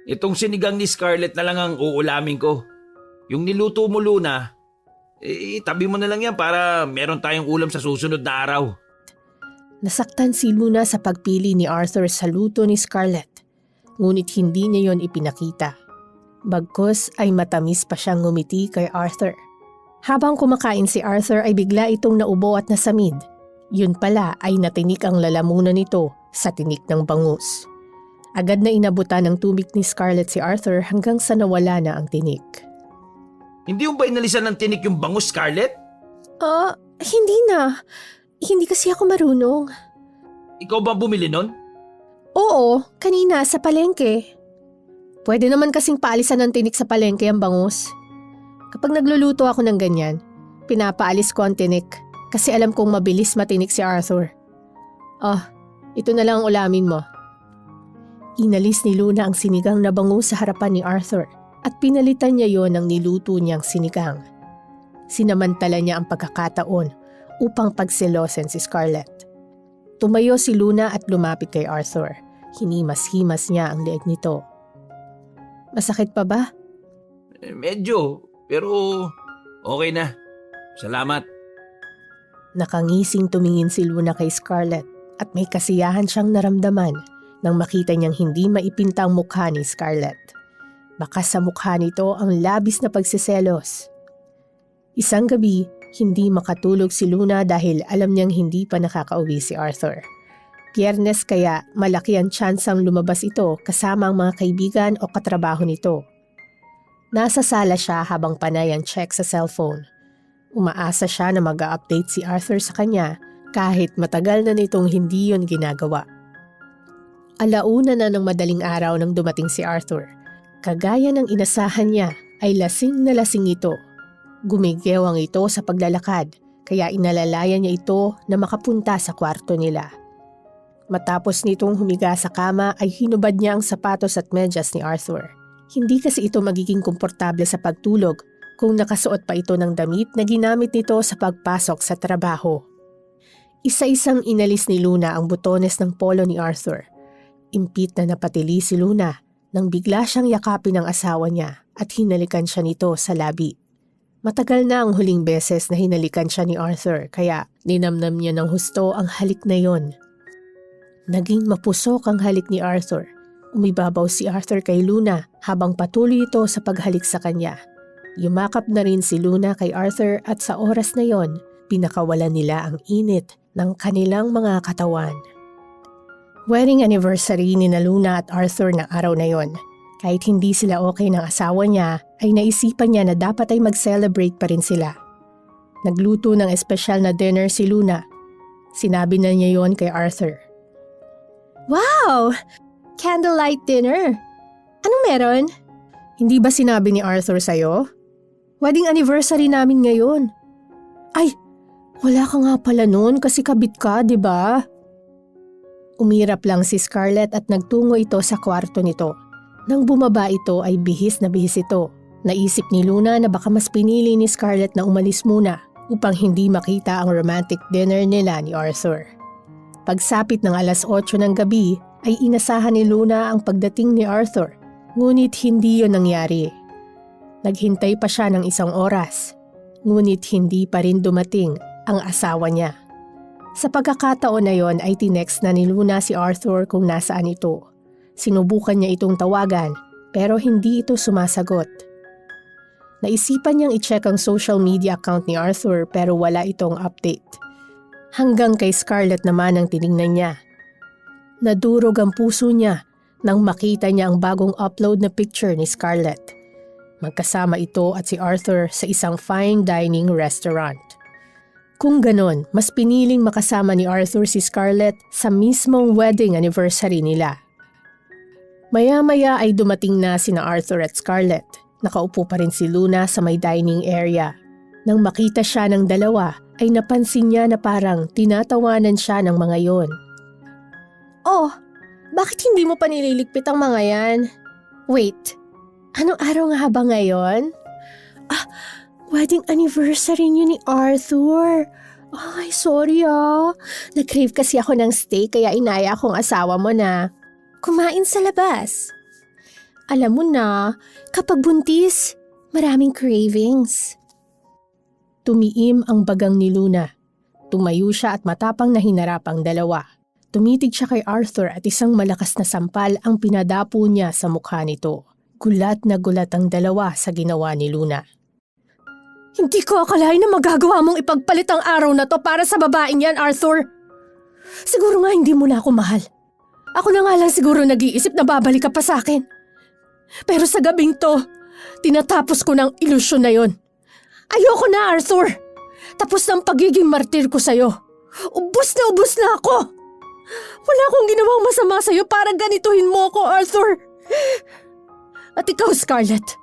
Itong sinigang ni Scarlett na lang ang uulamin ko. Yung niluto mo, Luna, Tabi mo na lang yan para meron tayong ulam sa susunod na araw. Nasaktan si Luna sa pagpili ni Arthur sa luto ni Scarlett, ngunit hindi niya yon ipinakita. Bagkus ay matamis pa siyang ngumiti kay Arthur. Habang kumakain si Arthur ay bigla itong naubo at nasamid. Yun pala ay natinik ang lalamunan nito sa tinik ng bangus. Agad na inabutan ng tubig ni Scarlett si Arthur hanggang sa nawala na ang tinik. Hindi mo ba inalisan ng tinik yung bangus, Scarlett? Hindi na. Hindi kasi ako marunong. Ikaw ba bumili nun? Oo, kanina sa palengke. Pwede naman kasing paalisan ng tinik sa palengke ang bangus. Kapag nagluluto ako ng ganyan, pinapaalis ko ang tinik kasi alam kong mabilis matinik si Arthur. Ito na lang ang ulamin mo. Inalis ni Luna ang sinigang na bangus sa harapan ni Arthur at pinalitan niya yon ng niluto niyang sinigang. Sinamantala niya ang pagkakataon upang pagselosin si Scarlett. Tumayo si Luna at lumapit kay Arthur. Hinimas-himas niya ang leeg nito. Masakit pa ba? Medyo, pero okay na. Salamat. Nakangising tumingin si Luna kay Scarlett at may kasiyahan siyang naramdaman nang makita niyang hindi maipintang mukha ni Scarlett. Baka sa mukha nito ang labis na pagsiselos. Isang gabi, hindi makatulog si Luna dahil alam niyang hindi pa nakakauwi si Arthur. Biyernes kaya malaki ang tsansang lumabas ito kasama ang mga kaibigan o katrabaho nito. Nasa sala siya habang panay ang check sa cellphone. Umaasa siya na mag-a-update si Arthur sa kanya kahit matagal na nitong hindi yon ginagawa. Alauna na ng madaling araw nang dumating si Arthur. Kagaya ng inasahan niya ay lasing na lasing ito. Gumigewang ito sa paglalakad kaya inalalayan niya ito na makapunta sa kwarto nila. Matapos nitong humiga sa kama ay hinubad niya ang sapatos at medyas ni Arthur. Hindi kasi ito magiging komportable sa pagtulog kung nakasuot pa ito ng damit na ginamit nito sa pagpasok sa trabaho. Isa-isang inalis ni Luna ang butones ng polo ni Arthur. Impit na napatili si Luna nang bigla siyang yakapin ng asawa niya at hinalikan siya nito sa labi. Matagal na ang huling beses na hinalikan siya ni Arthur kaya ninamnam niya ng husto ang halik na yon. Naging mapusok ang halik ni Arthur. Umibabaw si Arthur kay Luna habang patuloy ito sa paghalik sa kanya. Yumakap na rin si Luna kay Arthur at sa oras na yon, pinakawalan nila ang init ng kanilang mga katawan. Wedding anniversary ni Luna at Arthur na araw na yon. Kahit hindi sila okay ng asawa niya, ay naisipan niya na dapat ay mag-celebrate pa rin sila. Nagluto ng espesyal na dinner si Luna. Sinabi na niya yon kay Arthur. Wow! Candlelight dinner. Anong meron? Hindi ba sinabi ni Arthur sa'yo? Wedding anniversary namin ngayon. Ay, wala ka nga pala noon kasi kabit ka, di ba? Umirap lang si Scarlett at nagtungo ito sa kwarto nito. Nang bumaba ito ay bihis na bihis ito. Naisip ni Luna na baka mas pinili ni Scarlett na umalis muna upang hindi makita ang romantic dinner nila ni Arthur. Pagsapit ng 8:00 ng gabi ay inasahan ni Luna ang pagdating ni Arthur, ngunit hindi yon nangyari. Naghintay pa siya ng 1 oras, ngunit hindi pa rin dumating ang asawa niya. Sa pagkakataon na yon ay tinext na ni Luna si Arthur kung nasaan ito. Sinubukan niya itong tawagan pero hindi ito sumasagot. Naisipan niyang i-check ang social media account ni Arthur pero wala itong update. Hanggang kay Scarlett naman ang tiningnan niya. Nadurog ang puso niya nang makita niya ang bagong upload na picture ni Scarlett. Magkasama ito at si Arthur sa isang fine dining restaurant. Kung ganon, mas piniling makasama ni Arthur si Scarlett sa mismong wedding anniversary nila. Maya-maya ay dumating na sina Arthur at Scarlett. Nakaupo pa rin si Luna sa may dining area. Nang makita siya ng dalawa, ay napansin niya na parang tinatawanan siya ng mga yon. Oh, bakit hindi mo pa nililigpit ang mga yan? Wait, anong araw nga ba ngayon? Wedding anniversary niyo ni Arthur. Ay, sorry Nag-crave kasi ako ng steak kaya inaya akong asawa mo na kumain sa labas. alam mo na, kapag buntis, maraming cravings. Tumiim ang bagang ni Luna. Tumayo siya at matapang na hinarap ang dalawa. Tumitig siya kay Arthur at isang malakas na sampal ang pinadapo niya sa mukha nito. Gulat na gulat ang dalawa sa ginawa ni Luna. Hindi ko akalain na magagawa mong ipagpalit ang araw na to para sa babaeng yan, Arthur. Siguro nga hindi mo na ako mahal. Ako na nga lang siguro nag-iisip na babalik ka pa sa akin. Pero sa gabing to, tinatapos ko ng ilusyon na yon. Ayoko na, Arthur. Tapos ng pagiging martir ko sa'yo. Ubus na ako. Wala akong ginawang masama sa'yo para ganituhin mo ako, Arthur. At ikaw, Scarlett.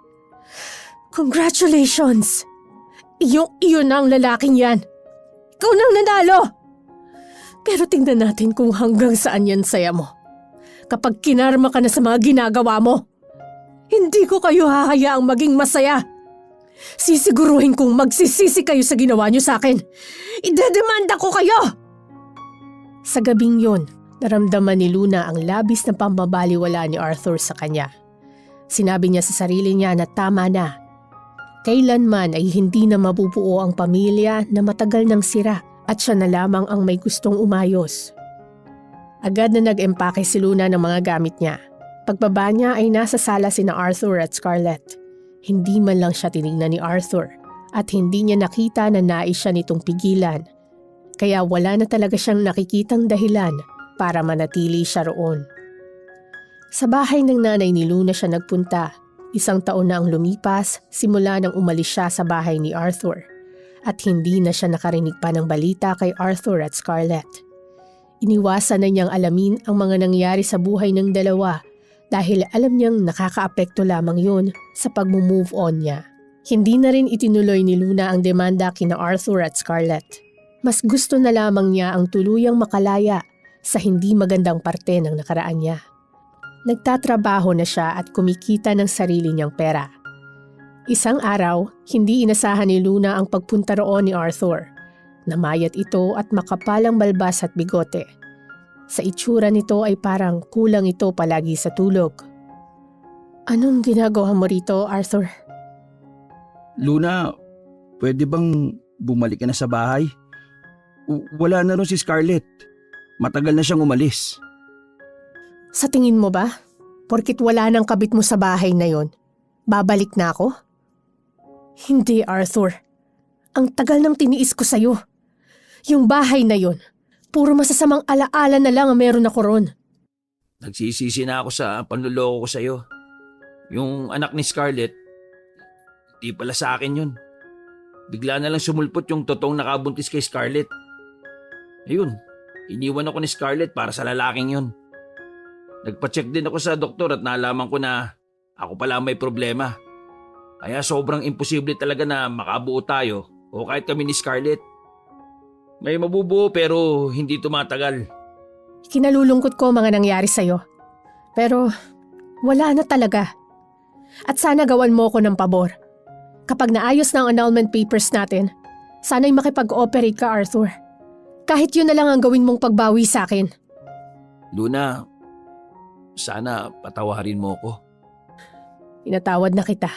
Congratulations. Iyo na ang lalaking yan. Ikaw nang nanalo. Pero tingnan natin kung hanggang saan yan saya mo. Kapag kinarma ka na sa mga ginagawa mo, hindi ko kayo hahayaang maging masaya. Sisiguruhin kong magsisisi kayo sa ginawa niyo sa akin. Idedemanda ko kayo! Sa gabing yon, naramdaman ni Luna ang labis na pambabaliwala ni Arthur sa kanya. Sinabi niya sa sarili niya na tama na. Kailanman ay hindi na mabubuo ang pamilya na matagal nang sira at siya na lamang ang may gustong umayos. Agad na nag-empake si Luna ng mga gamit niya. Pagbaba niya ay nasa sala sina Arthur at Scarlett. Hindi man lang siya tinignan ni Arthur at hindi niya nakita na nais siya nitong pigilan. Kaya wala na talaga siyang nakikitang dahilan para manatili siya roon. Sa bahay ng nanay ni Luna siya nagpunta. 1 taon na ang lumipas simula nang umalis siya sa bahay ni Arthur. At hindi na siya nakarinig pa ng balita kay Arthur at Scarlett. Iniwasan na niyang alamin ang mga nangyari sa buhay ng dalawa dahil alam niyang nakakaapekto lamang yun sa pag-move on niya. Hindi na rin itinuloy ni Luna ang demanda kina Arthur at Scarlett. Mas gusto na lamang niya ang tuluyang makalaya sa hindi magandang parte ng nakaraan niya. Nagtatrabaho na siya at kumikita ng sarili niyang pera. Isang araw, hindi inasahan ni Luna ang pagpunta roon ni Arthur. Namayat ito at makapalang balbas at bigote. Sa itsura nito ay parang kulang ito palagi sa tulog. Anong ginagawa mo rito, Arthur? Luna, pwede bang bumalik ka na sa bahay? Wala na rin si Scarlett. Matagal na siyang umalis. Sa tingin mo ba, porkit wala nang kabit mo sa bahay na yon, babalik na ako? Hindi, Arthur. Ang tagal nang tiniis ko sa'yo. Yung bahay na yon, puro masasamang alaala na lang ang meron ako ron. Nagsisisi na ako sa panluloko ko sa'yo. Yung anak ni Scarlett, di pala sa akin yun. Bigla na lang sumulpot yung totoong nakabuntis kay Scarlett. Ayun, iniwan ako ni Scarlett para sa lalaking yun. Nagpa-check din ako sa doktor at nalaman ko na ako pala may problema. Kaya sobrang imposible talaga na makabuo tayo o kahit kami ni Scarlett. May mabubuo pero hindi tumatagal. Kinalulungkot ko mga nangyari sa'yo. Pero wala na talaga. At sana gawan mo ko ng pabor. Kapag naayos na ang annulment papers natin, sana'y makipag-ooperate ka, Arthur. Kahit yun na lang ang gawin mong pagbawi sa akin. Luna, sana patawarin mo ko. Pinatawad na kita.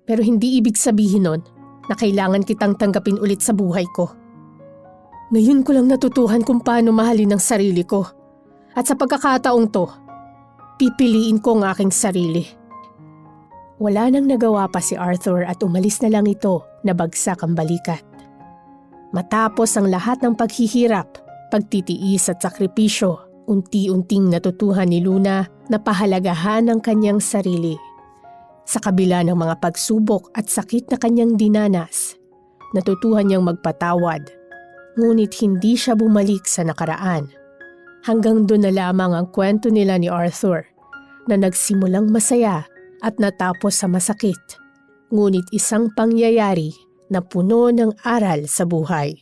Pero hindi ibig sabihin nun na kailangan kitang tanggapin ulit sa buhay ko. Ngayon ko lang natutuhan kung paano mahalin ang sarili ko. At sa pagkakataong to, pipiliin ko ang aking sarili. Wala nang nagawa pa si Arthur at umalis na lang ito na bagsak ang balikat. Matapos ang lahat ng paghihirap, pagtitiis at sakripisyo, unti-unting natutuhan ni Luna na pahalagahan ang kanyang sarili. Sa kabila ng mga pagsubok at sakit na kanyang dinanas, natutuhan niyang magpatawad. Ngunit hindi siya bumalik sa nakaraan. Hanggang doon na lamang ang kwento nila ni Arthur na nagsimulang masaya at natapos sa masakit. Ngunit isang pangyayari na puno ng aral sa buhay.